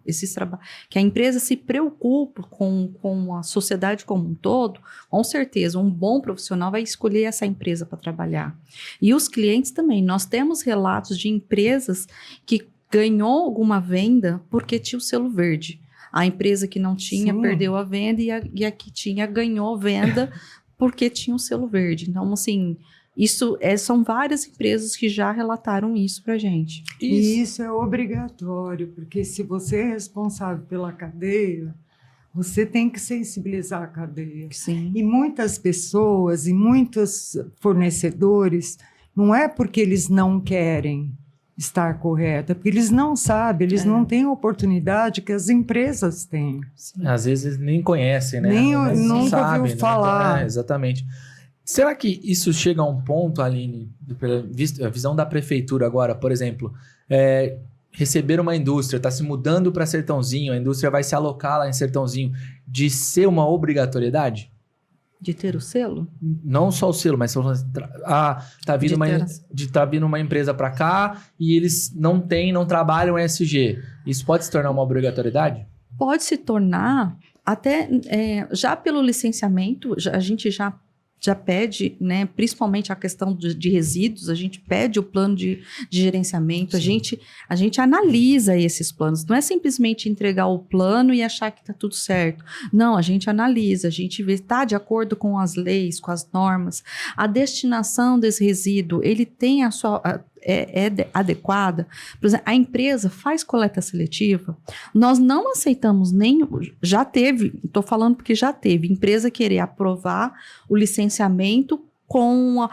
esses trabalhos, que a empresa se preocupa com a sociedade como um todo, com certeza um bom profissional vai escolher essa empresa para trabalhar. E os clientes também, nós temos relatos de empresas que ganhou alguma venda porque tinha o selo verde. A empresa que não tinha perdeu a venda e a que tinha ganhou venda porque tinha o selo verde. Então, assim, são várias empresas que já relataram isso para a gente. E isso é obrigatório, porque se você é responsável pela cadeia, você tem que sensibilizar a cadeia. Sim. E muitas pessoas e muitos fornecedores, não é porque eles não querem estar correta, porque eles não sabem, eles não têm a oportunidade que as empresas têm. Sim. Às vezes nem conhecem, né? Nunca ouviu falar. Exatamente. Será que isso chega a um ponto, Aline, a visão da prefeitura agora, por exemplo, receber uma indústria, está se mudando para Sertãozinho, a indústria vai se alocar lá em Sertãozinho, de ser uma obrigatoriedade? De ter o selo? Não só o selo, mas tá vindo uma empresa para cá e eles não trabalham ESG. Isso pode se tornar uma obrigatoriedade? Pode se tornar, até já pelo licenciamento, a gente já pede, né, principalmente a questão de resíduos, a gente pede o plano de gerenciamento, a gente analisa esses planos, não é simplesmente entregar o plano e achar que está tudo certo. Não, a gente analisa, a gente vê, está de acordo com as leis, com as normas, a destinação desse resíduo, ele tem a sua... adequada. Por exemplo, a empresa faz coleta seletiva, nós não aceitamos já teve, estou falando porque já teve, empresa querer aprovar o licenciamento com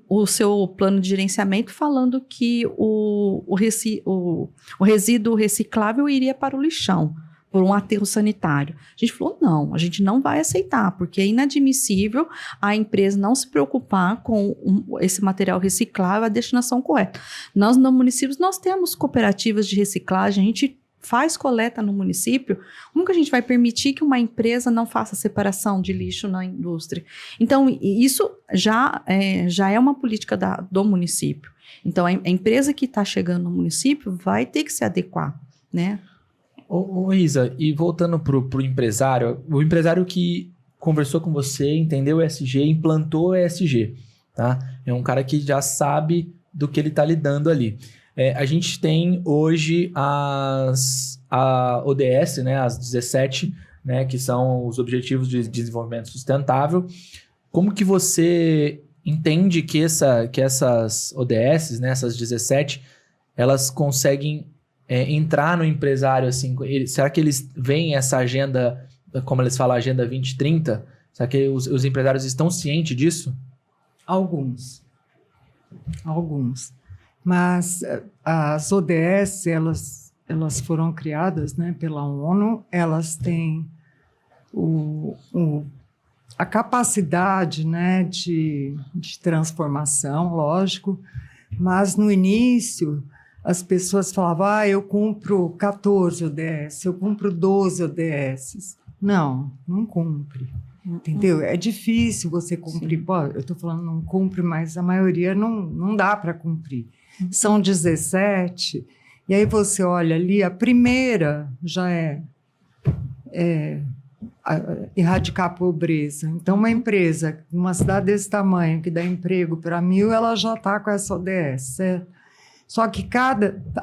o seu plano de gerenciamento falando que o resíduo reciclável iria para o lixão, por um aterro sanitário. A gente falou, não, a gente não vai aceitar, porque é inadmissível a empresa não se preocupar com esse material reciclável, a destinação correta. Nós, no município, nós temos cooperativas de reciclagem, a gente faz coleta no município, como que a gente vai permitir que uma empresa não faça separação de lixo na indústria? Então, isso já é uma política do município. Então, a empresa que está chegando no município vai ter que se adequar, né? Ô Isa, e voltando pro empresário, o empresário que conversou com você, entendeu o ESG, implantou o ESG, tá? É um cara que já sabe do que ele está lidando ali. A gente tem hoje a ODS, né, as 17, né, que são os Objetivos de Desenvolvimento Sustentável. Como que você entende que essas ODS, né, essas 17, elas conseguem entrar no empresário, assim, será que eles veem essa agenda, como eles falam, agenda 2030? Será que os empresários estão cientes disso? Alguns. Mas as ODS, elas foram criadas, né, pela ONU, elas têm a capacidade, né, de transformação, lógico, mas no início as pessoas falavam, eu cumpro 14 ODS, eu cumpro 12 ODS. Não cumpre, entendeu? É difícil você cumprir. Pô, eu estou falando não cumpre, mas a maioria não dá para cumprir. São 17, e aí você olha ali, a primeira já é erradicar a pobreza. Então, uma empresa, numa cidade desse tamanho, que dá emprego para 1.000, ela já está com essa ODS, certo? Só que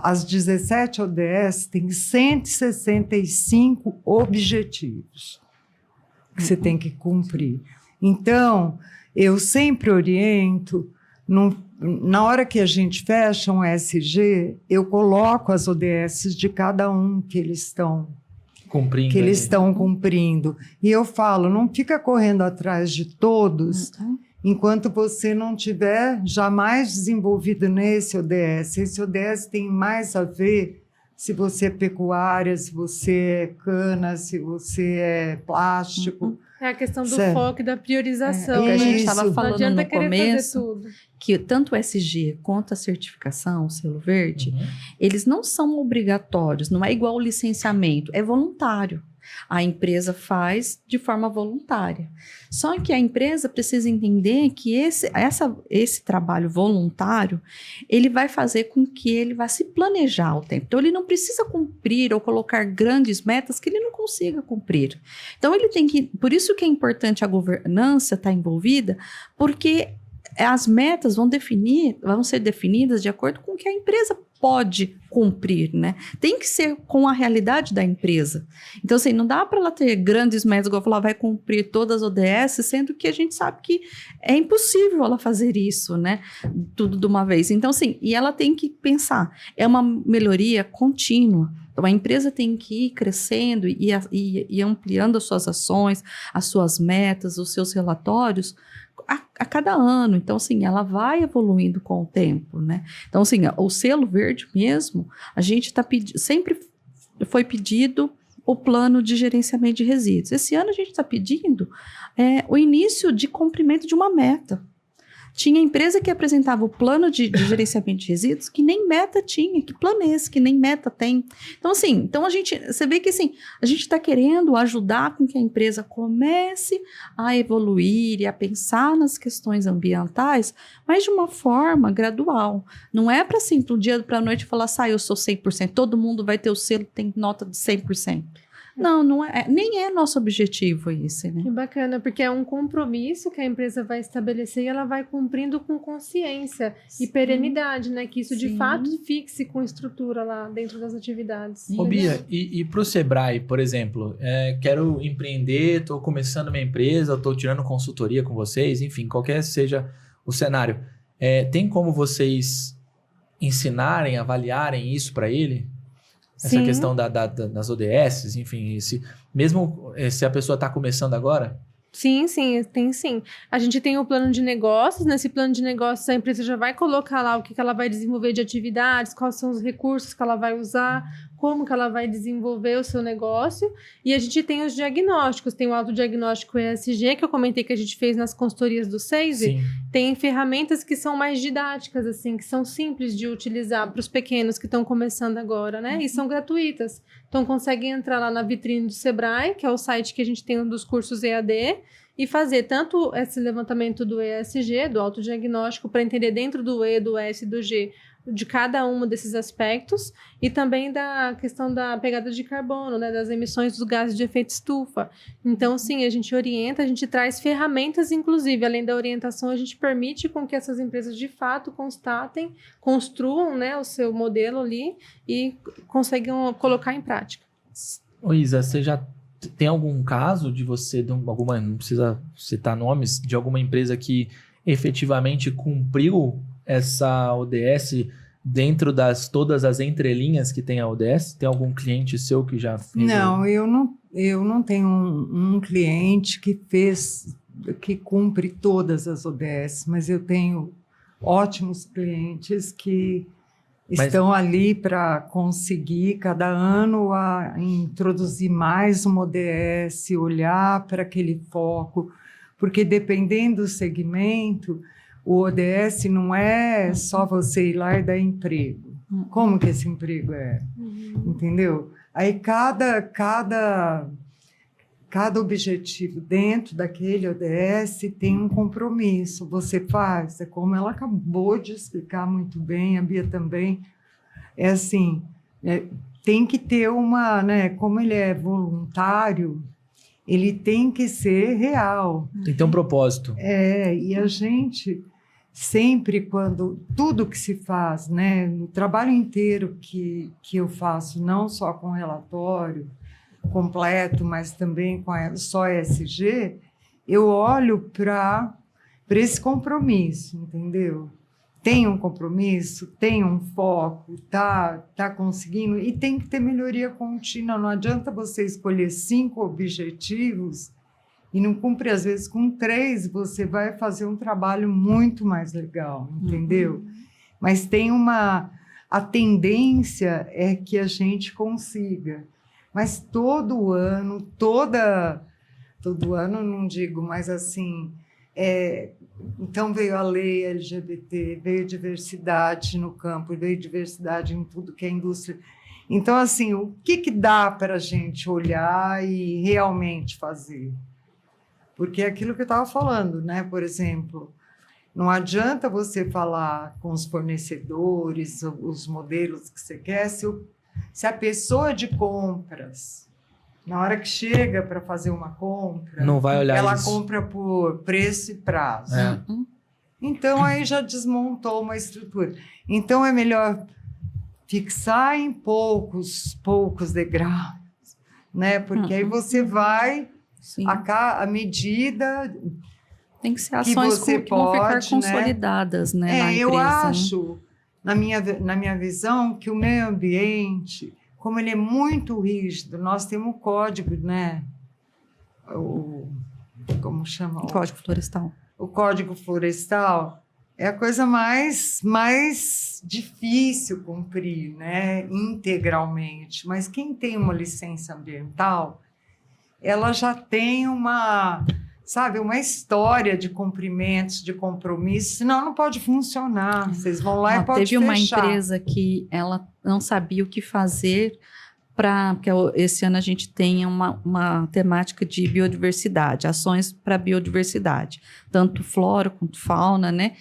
as 17 ODS têm 165 objetivos que você tem que cumprir. Então, eu sempre oriento, na hora que a gente fecha um ESG, eu coloco as ODS de cada um que eles estão cumprindo. E eu falo, não fica correndo atrás de todos, enquanto você não tiver jamais desenvolvido nesse ODS. Esse ODS tem mais a ver se você é pecuária, se você é cana, se você é plástico. É a questão do foco e da priorização. É o que a gente Né? estava falando no começo, tudo. que tanto o SG quanto a certificação, o selo verde, eles não são obrigatórios, não é igual o licenciamento, é voluntário. A empresa faz de forma voluntária. Só que a empresa precisa entender que esse trabalho voluntário, ele vai fazer com que ele vá se planejar ao tempo. Então, ele não precisa cumprir ou colocar grandes metas que ele não consiga cumprir. Então, ele tem que... Por isso que é importante a governança estar envolvida, porque as metas vão ser definidas de acordo com o que a empresa pode cumprir, né? Tem que ser com a realidade da empresa. Então, assim, não dá para ela ter grandes metas, igual falar, vai cumprir todas as ODS, sendo que a gente sabe que é impossível ela fazer isso, né? Tudo de uma vez. Então, assim, e ela tem que pensar, é uma melhoria contínua. Então, a empresa tem que ir crescendo e ampliando as suas ações, as suas metas, os seus relatórios, a cada ano. Então, assim, ela vai evoluindo com o tempo, né? Então, assim, o selo verde mesmo, a gente está pedindo, sempre foi pedido o plano de gerenciamento de resíduos. Esse ano a gente está pedindo o início de cumprimento de uma meta. Tinha empresa que apresentava o plano de gerenciamento de resíduos que nem meta tinha. Que plano é esse que nem meta tem? Então, assim, você vê que assim, a gente está querendo ajudar com que a empresa comece a evoluir e a pensar nas questões ambientais, mas de uma forma gradual. Não é para assim, do dia para a noite falar, eu sou 100%, todo mundo vai ter o selo, tem nota de 100%. Não é, nem é nosso objetivo isso, né? Que bacana, porque é um compromisso que a empresa vai estabelecer e ela vai cumprindo com consciência e perenidade, né? Que isso de fato fixe com estrutura lá dentro das atividades. Ô Bia, e para o Sebrae, por exemplo, quero empreender, estou começando minha empresa, estou tirando consultoria com vocês, enfim, qualquer seja o cenário. Tem como vocês ensinarem, avaliarem isso para ele? Essa questão das ODS, enfim, mesmo se a pessoa está começando agora? Sim, tem sim. A gente tem o plano de negócios. Nesse plano de negócios, a empresa já vai colocar lá o que ela vai desenvolver de atividades, quais são os recursos que ela vai usar, como que ela vai desenvolver o seu negócio. E a gente tem os diagnósticos. Tem o autodiagnóstico ESG, que eu comentei que a gente fez nas consultorias do SEISE. Tem ferramentas que são mais didáticas, assim, que são simples de utilizar para os pequenos que estão começando agora, né? E são gratuitas. Então, conseguem entrar lá na vitrine do Sebrae, que é o site que a gente tem dos cursos EAD, e fazer tanto esse levantamento do ESG, do autodiagnóstico, para entender dentro do E, do S e do G, de cada um desses aspectos, e também da questão da pegada de carbono, né, das emissões dos gases de efeito estufa. Então, sim, a gente orienta, a gente traz ferramentas, inclusive, além da orientação, a gente permite com que essas empresas, de fato, constatem, construam, né, o seu modelo ali e consigam colocar em prática. Ô Isa, você já tem algum caso de você, não precisa citar nomes, de alguma empresa que efetivamente cumpriu essa ODS dentro das todas as entrelinhas que tem a ODS? Tem algum cliente seu que já fez? Não, eu não tenho um cliente que cumpre todas as ODS, mas eu tenho ótimos clientes que estão ali para conseguir, cada ano, a introduzir mais uma ODS, olhar para aquele foco, porque dependendo do segmento, o ODS não é só você ir lá e dar emprego. Como que esse emprego é? Entendeu? Aí cada objetivo dentro daquele ODS tem um compromisso. Você faz, é como ela acabou de explicar muito bem, a Bia também. É assim, tem que ter uma, né? Como ele é voluntário, ele tem que ser real. Tem que ter um propósito. E a gente sempre, quando tudo que se faz, né, no trabalho inteiro que eu faço, não só com relatório completo, mas também com só ESG, eu olho para esse compromisso, entendeu? Tem um compromisso, tem um foco, tá conseguindo, e tem que ter melhoria contínua. Não adianta você escolher 5 objetivos e não cumpre, às vezes, com 3, você vai fazer um trabalho muito mais legal, entendeu? Mas tem a tendência é que a gente consiga. Mas todo ano, não digo, mas assim, então veio a lei LGBT, veio diversidade no campo, veio diversidade em tudo que é indústria. Então, assim, o que dá para a gente olhar e realmente fazer? Porque é aquilo que eu estava falando, né? Por exemplo, não adianta você falar com os fornecedores, os modelos que você quer, se a pessoa de compras, na hora que chega para fazer uma compra, não vai olhar ela isso. Compra por preço e prazo. Então, aí já desmontou uma estrutura. Então, é melhor fixar em poucos degraus, né? Porque aí você vai... A medida tem que ser ações que vão ficar consolidadas, né, na empresa. Eu acho, na minha visão, que o meio ambiente, como ele é muito rígido, nós temos o código, né? Como chama? O Código Florestal. O Código Florestal é a coisa mais difícil cumprir, né? Integralmente. Mas quem tem uma licença ambiental, ela já tem uma história de cumprimentos, de compromissos, senão não pode funcionar. Vocês vão lá e pode fechar. Teve uma empresa que ela não sabia o que fazer porque esse ano a gente tem uma temática de biodiversidade, ações para biodiversidade, tanto flora quanto fauna, né?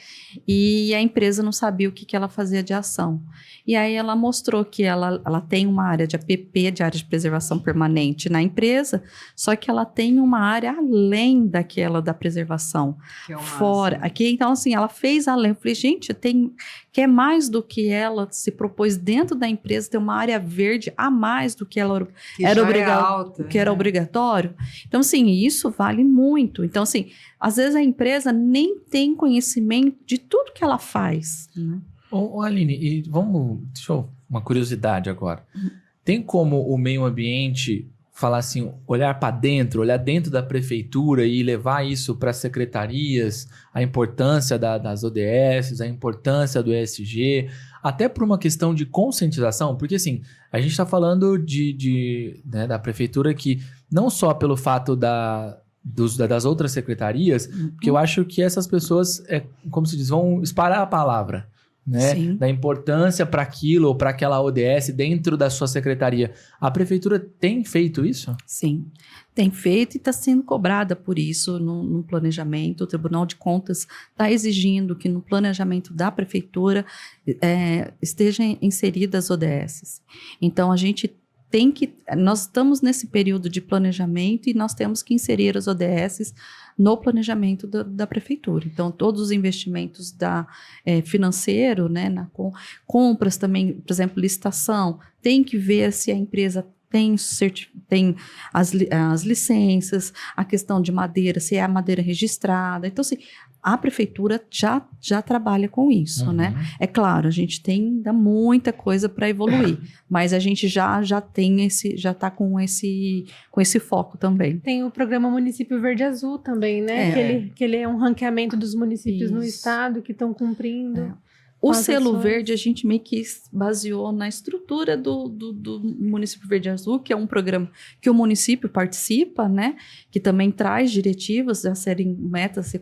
E a empresa não sabia o que ela fazia de ação. E aí ela mostrou que ela tem uma área de APP, de área de preservação permanente na empresa, só que ela tem uma área além daquela da preservação, que é fora. Aqui, então, assim, ela fez além. Eu falei, gente, quer mais do que ela se propôs dentro da empresa, ter uma área verde a mais do que ela era obrigatório. Então, assim, isso vale muito. Então, assim, às vezes a empresa nem tem conhecimento de tudo que ela faz, né? Ô, Aline, uma curiosidade agora. Tem como o meio ambiente falar assim, olhar para dentro, olhar dentro da prefeitura e levar isso para as secretarias, a importância das ODS, a importância do ESG, até por uma questão de conscientização? Porque assim, a gente está falando né, da prefeitura que não só pelo fato das outras secretarias, porque eu acho que essas pessoas, como se diz, vão espalhar a palavra, né? Da importância para aquilo ou para aquela ODS dentro da sua secretaria. A prefeitura tem feito isso? Sim, tem feito e está sendo cobrada por isso no planejamento. O Tribunal de Contas está exigindo que no planejamento da prefeitura estejam inseridas ODS. Então, nós estamos nesse período de planejamento e nós temos que inserir as ODS no planejamento da prefeitura. Então, todos os investimentos financeiro, né, compras também, por exemplo, licitação, tem que ver se a empresa tem as licenças, a questão de madeira, se é a madeira registrada. Então, assim, a prefeitura já trabalha com isso, né? É claro, a gente tem ainda muita coisa para evoluir, mas a gente já está com esse foco também. Tem o programa Município Verde Azul também, né? Que ele é um ranqueamento dos municípios no estado que estão cumprindo. O selo verde a gente meio que baseou na estrutura do Município Verde Azul, que é um programa que o município participa, né? Que também traz diretivas a metas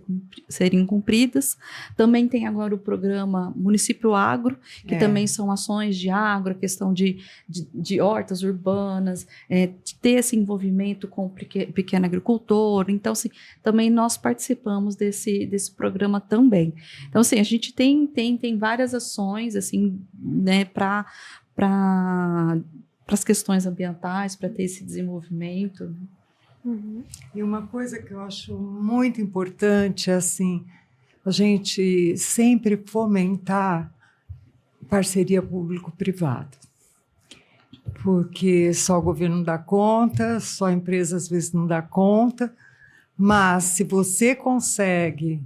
serem cumpridas. Também tem agora o programa Município Agro, que também são ações de agro, a questão de hortas urbanas, de ter esse envolvimento com o pequeno agricultor. Então, assim, também nós participamos desse programa também. Então, assim, a gente tem várias ações, assim, né, para as questões ambientais, para ter esse desenvolvimento. E uma coisa que eu acho muito importante é, assim, a gente sempre fomentar parceria público-privada. Porque só o governo não dá conta, só a empresa às vezes não dá conta, mas se você consegue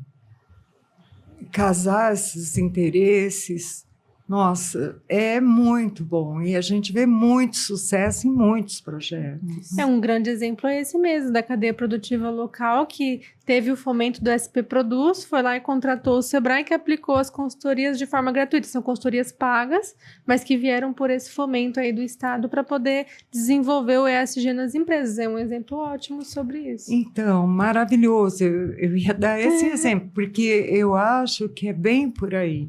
casar esses interesses, nossa, é muito bom. E a gente vê muito sucesso em muitos projetos. Um grande exemplo é esse mesmo, da cadeia produtiva local, que teve o fomento do SP Produz, foi lá e contratou o Sebrae, que aplicou as consultorias de forma gratuita. São consultorias pagas, mas que vieram por esse fomento aí do Estado para poder desenvolver o ESG nas empresas. É um exemplo ótimo sobre isso. Então, maravilhoso. Eu ia dar esse exemplo, porque eu acho que é bem por aí,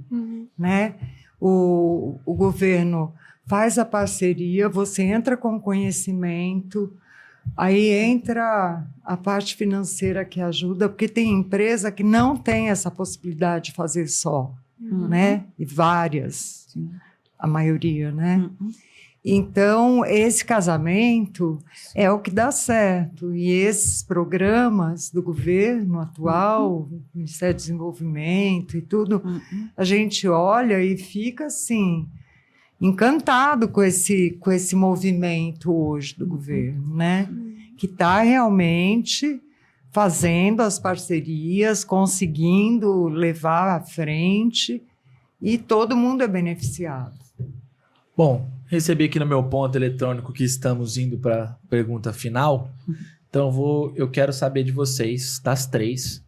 né? O governo faz a parceria, você entra com conhecimento, aí entra a parte financeira que ajuda, porque tem empresa que não tem essa possibilidade de fazer só, né? E várias, a maioria, né? Então, esse casamento é o que dá certo. E esses programas do governo atual, Ministério do Desenvolvimento e tudo, a gente olha e fica assim, encantado com esse movimento hoje do governo, né? Que está realmente fazendo as parcerias, conseguindo levar à frente, e todo mundo é beneficiado. Bom, recebi aqui no meu ponto eletrônico que estamos indo para a pergunta final. Então eu quero saber de vocês, das três.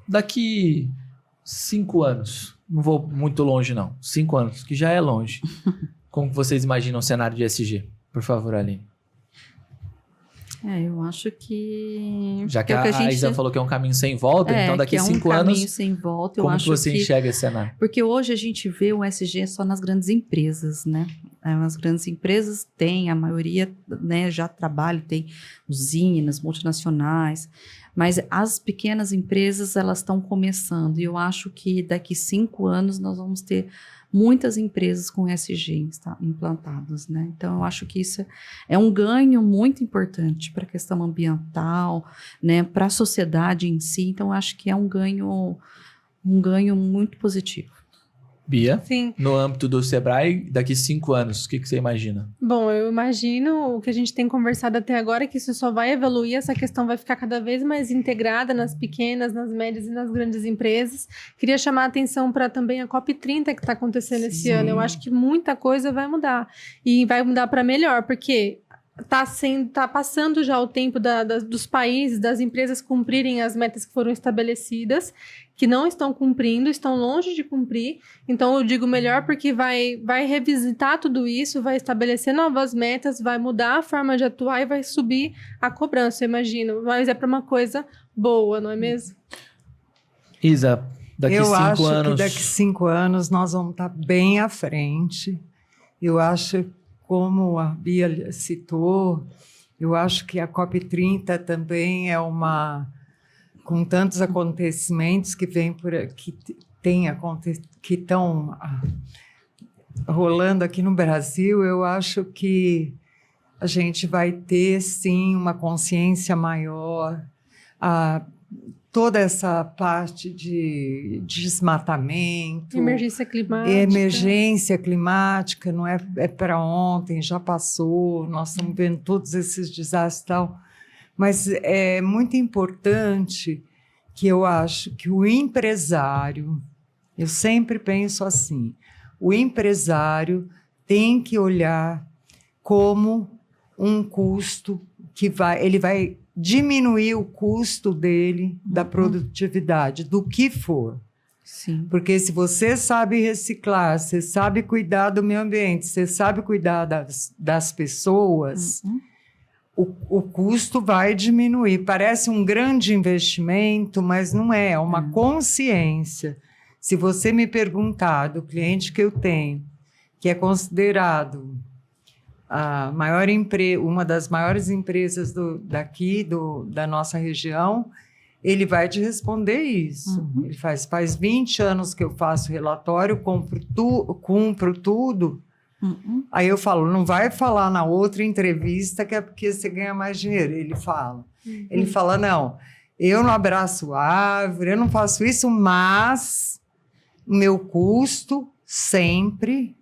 Daqui 5 anos, não vou muito longe não, 5 anos, que já é longe. Como vocês imaginam o cenário de ESG? Por favor, Aline. Eu acho que... Já que a Isa falou que é um caminho sem volta, então daqui 5 anos... caminho sem volta, como que você enxerga esse cenário? Porque hoje a gente vê o ESG só nas grandes empresas, né? As grandes empresas têm, a maioria, né, já trabalha, tem usinas, multinacionais, mas as pequenas empresas, elas estão começando, e eu acho que daqui 5 anos nós vamos ter muitas empresas com ESG implantadas, né? Então, eu acho que isso é um ganho muito importante para a questão ambiental, né? Para a sociedade em si. Então, eu acho que é um ganho muito positivo. Bia, Sim. No âmbito do Sebrae, daqui 5 anos, o que você imagina? Bom, eu imagino o que a gente tem conversado até agora, que isso só vai evoluir, essa questão vai ficar cada vez mais integrada nas pequenas, nas médias e nas grandes empresas. Queria chamar a atenção para também a COP30 que está acontecendo esse ano. Eu acho que muita coisa vai mudar, e vai mudar para melhor, porque tá passando já o tempo dos países, das empresas cumprirem as metas que foram estabelecidas, que não estão cumprindo, estão longe de cumprir. Então, eu digo melhor porque vai revisitar tudo isso, vai estabelecer novas metas, vai mudar a forma de atuar e vai subir a cobrança, eu imagino. Mas é para uma coisa boa, não é mesmo? Isa, daqui 5 anos... Eu acho que daqui 5 anos nós vamos estar bem à frente. Eu acho, como a Bia citou, eu acho que a COP30 também é uma... com tantos acontecimentos que vêm que estão rolando aqui no Brasil, eu acho que a gente vai ter, sim, uma consciência maior. Toda essa parte de desmatamento... Emergência climática. Emergência climática, não é para ontem, já passou, nós estamos vendo todos esses desastres e tal. Mas é muito importante que eu acho que o empresário, eu sempre penso assim, o empresário tem que olhar como um custo ele vai diminuir o custo dele da produtividade, do que for. Sim. Porque se você sabe reciclar, você sabe cuidar do meio ambiente, você sabe cuidar das pessoas, o custo vai diminuir. Parece um grande investimento, mas não é, é uma consciência. Se você me perguntar do cliente que eu tenho, que é considerado uma das maiores empresas da nossa região, ele vai te responder isso. Ele faz 20 anos que eu faço relatório, cumpro tudo. Aí eu falo, não vai falar na outra entrevista que é porque você ganha mais dinheiro. Ele fala, não, eu não abraço árvore, eu não faço isso, mas o meu custo sempre...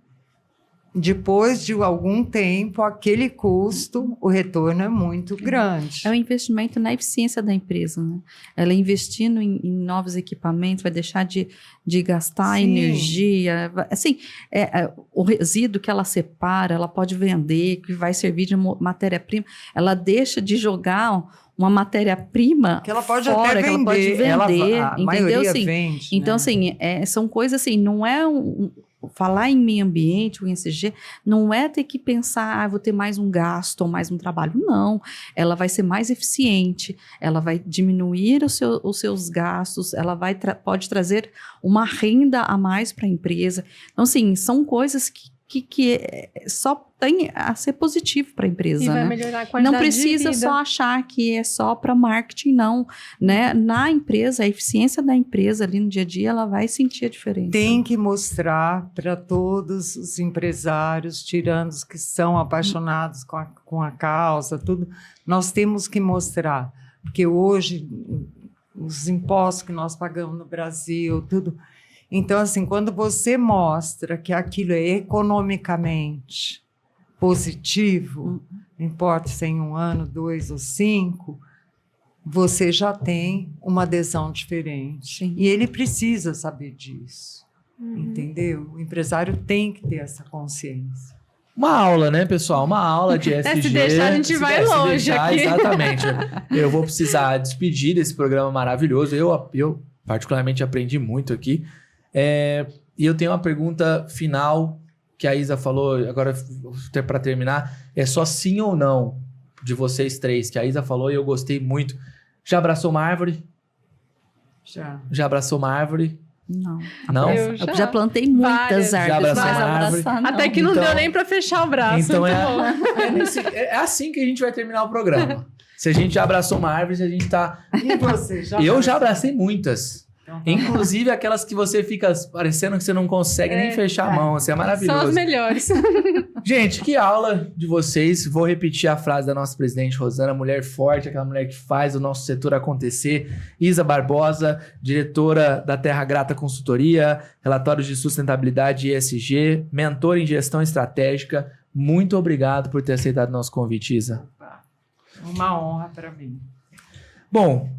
Depois de algum tempo, aquele custo, o retorno é muito grande. É um investimento na eficiência da empresa, né? Ela investindo em novos equipamentos, vai deixar de gastar energia. Assim, o resíduo que ela separa, ela pode vender, que vai servir de matéria-prima. Ela deixa de jogar uma matéria-prima que ela pode fora, até vender. Que ela pode vender, a maioria assim, vende. Então, né? assim, são coisas assim, não é falar em meio ambiente, o ESG, não é ter que pensar, vou ter mais um gasto ou mais um trabalho. Não, ela vai ser mais eficiente, ela vai diminuir os seus gastos, ela pode trazer uma renda a mais para a empresa. Então, assim, são coisas que só tem a ser positivo para a empresa, e vai né? melhorar a qualidade Não precisa de vida. só achar que é só para marketing, não, né? Na empresa, a eficiência da empresa ali no dia a dia, ela vai sentir a diferença. Tem que mostrar para todos os empresários, tirando os que são apaixonados com a causa, tudo, nós temos que mostrar, porque hoje os impostos que nós pagamos no Brasil, tudo. Então, assim, quando você mostra que aquilo é economicamente positivo, não importa se é em 1 ano, 2 ou 5, você já tem uma adesão diferente. Sim. E ele precisa saber disso, entendeu? O empresário tem que ter essa consciência. Uma aula, né, pessoal? Uma aula de ESG. Se deixar, a gente vai longe aqui. Exatamente. Eu vou precisar despedir desse programa maravilhoso. Eu particularmente aprendi muito aqui. E eu tenho uma pergunta final que a Isa falou, agora para terminar, é só sim ou não de vocês três, que a Isa falou e eu gostei muito. Já abraçou uma árvore? Já abraçou uma árvore? Não. Não? Eu já plantei muitas várias. árvores, Já mas abraçou uma abraçar não. Até que não Então- deu nem para fechar o braço. Então Muito bom. é assim que a gente vai terminar o programa. Se a gente já abraçou uma árvore, se a gente tá... E você? Eu já abracei muitas. Então, Inclusive aquelas que você fica parecendo que você não consegue nem fechar a mão. Você é São as maravilhoso. melhores. Gente, que aula de vocês. Vou repetir a frase da nossa presidente Rosana, mulher forte, aquela mulher que faz o nosso setor acontecer. Isa Barbosa, diretora da Terra Grata Consultoria, relatórios de sustentabilidade e ESG, mentora em gestão estratégica. Muito obrigado por ter aceitado o nosso convite, Isa. uma honra para mim. Bom,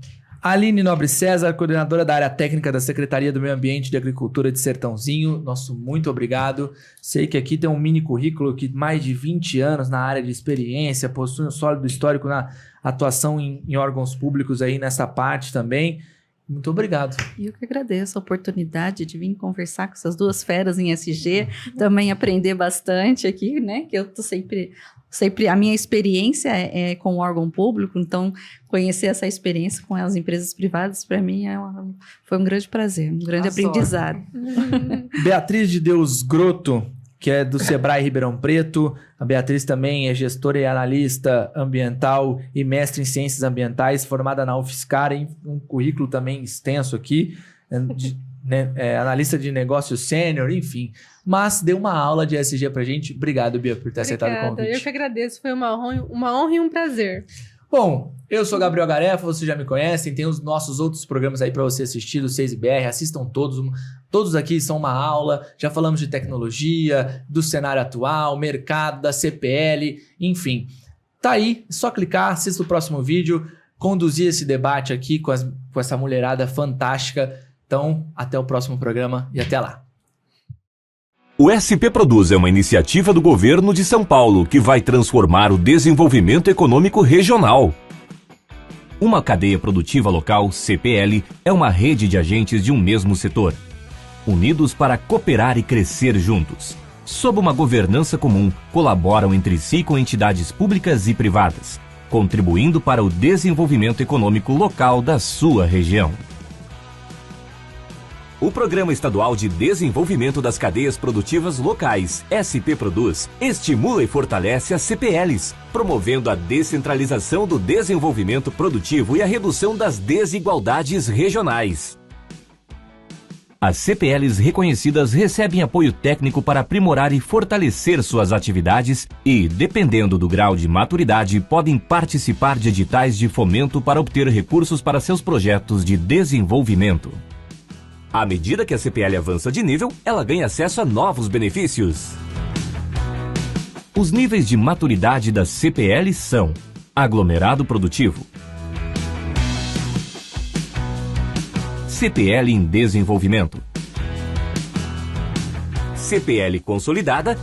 Aline Nobre César, coordenadora da área técnica da Secretaria do Meio Ambiente e de Agricultura de Sertãozinho, nosso muito obrigado. Sei que aqui tem um mini currículo que mais de 20 anos na área de experiência, possui um sólido histórico na atuação em órgãos públicos aí nessa parte também. Muito obrigado. E eu que agradeço a oportunidade de vir conversar com essas duas feras em SG, também aprender bastante aqui, né? Que eu tô sempre a minha experiência é com o órgão público, então conhecer essa experiência com as empresas privadas, para mim, foi um grande prazer, um grande aprendizado. Beatriz de Deus Grotto, que é do Sebrae Ribeirão Preto. A Beatriz também é gestora e analista ambiental e mestre em ciências ambientais, formada na UFSCar, em um currículo também extenso aqui, analista de negócios sênior, enfim. Mas deu uma aula de ESG pra gente. Obrigado, Bia, por ter aceitado o convite. Eu que agradeço, foi uma honra e um prazer. Bom, eu sou Gabriel Garefa, vocês já me conhecem, tem os nossos outros programas aí para você assistir do 6IBR, assistam todos aqui são uma aula, já falamos de tecnologia, do cenário atual, mercado, da CPL, enfim. Tá aí, é só clicar, assista o próximo vídeo, conduzir esse debate aqui com essa mulherada fantástica. Então, até o próximo programa e até lá. O SP Produz é uma iniciativa do governo de São Paulo que vai transformar o desenvolvimento econômico regional. Uma cadeia produtiva local, CPL, é uma rede de agentes de um mesmo setor, unidos para cooperar e crescer juntos. Sob uma governança comum, colaboram entre si com entidades públicas e privadas, contribuindo para o desenvolvimento econômico local da sua região. O Programa Estadual de Desenvolvimento das Cadeias Produtivas Locais, SP Produz, estimula e fortalece as CPLs, promovendo a descentralização do desenvolvimento produtivo e a redução das desigualdades regionais. As CPLs reconhecidas recebem apoio técnico para aprimorar e fortalecer suas atividades e, dependendo do grau de maturidade, podem participar de editais de fomento para obter recursos para seus projetos de desenvolvimento. À medida que a CPL avança de nível, ela ganha acesso a novos benefícios. Os níveis de maturidade da CPL são: aglomerado produtivo, CPL em desenvolvimento, CPL consolidada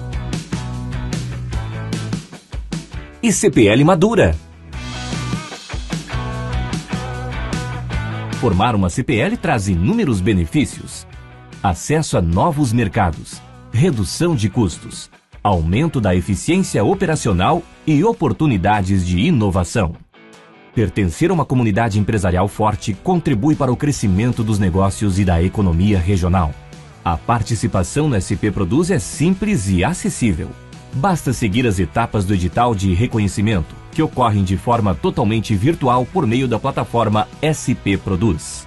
e CPL madura. Formar uma CPL traz inúmeros benefícios: acesso a novos mercados, redução de custos, aumento da eficiência operacional e oportunidades de inovação. Pertencer a uma comunidade empresarial forte contribui para o crescimento dos negócios e da economia regional. A participação no SP Produz é simples e acessível. Basta seguir as etapas do edital de reconhecimento, que ocorrem de forma totalmente virtual por meio da plataforma SP Produz.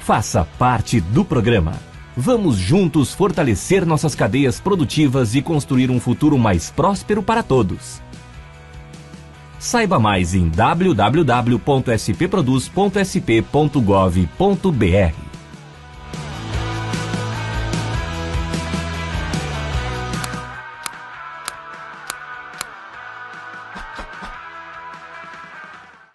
Faça parte do programa. Vamos juntos fortalecer nossas cadeias produtivas e construir um futuro mais próspero para todos. Saiba mais em www.spproduz.sp.gov.br.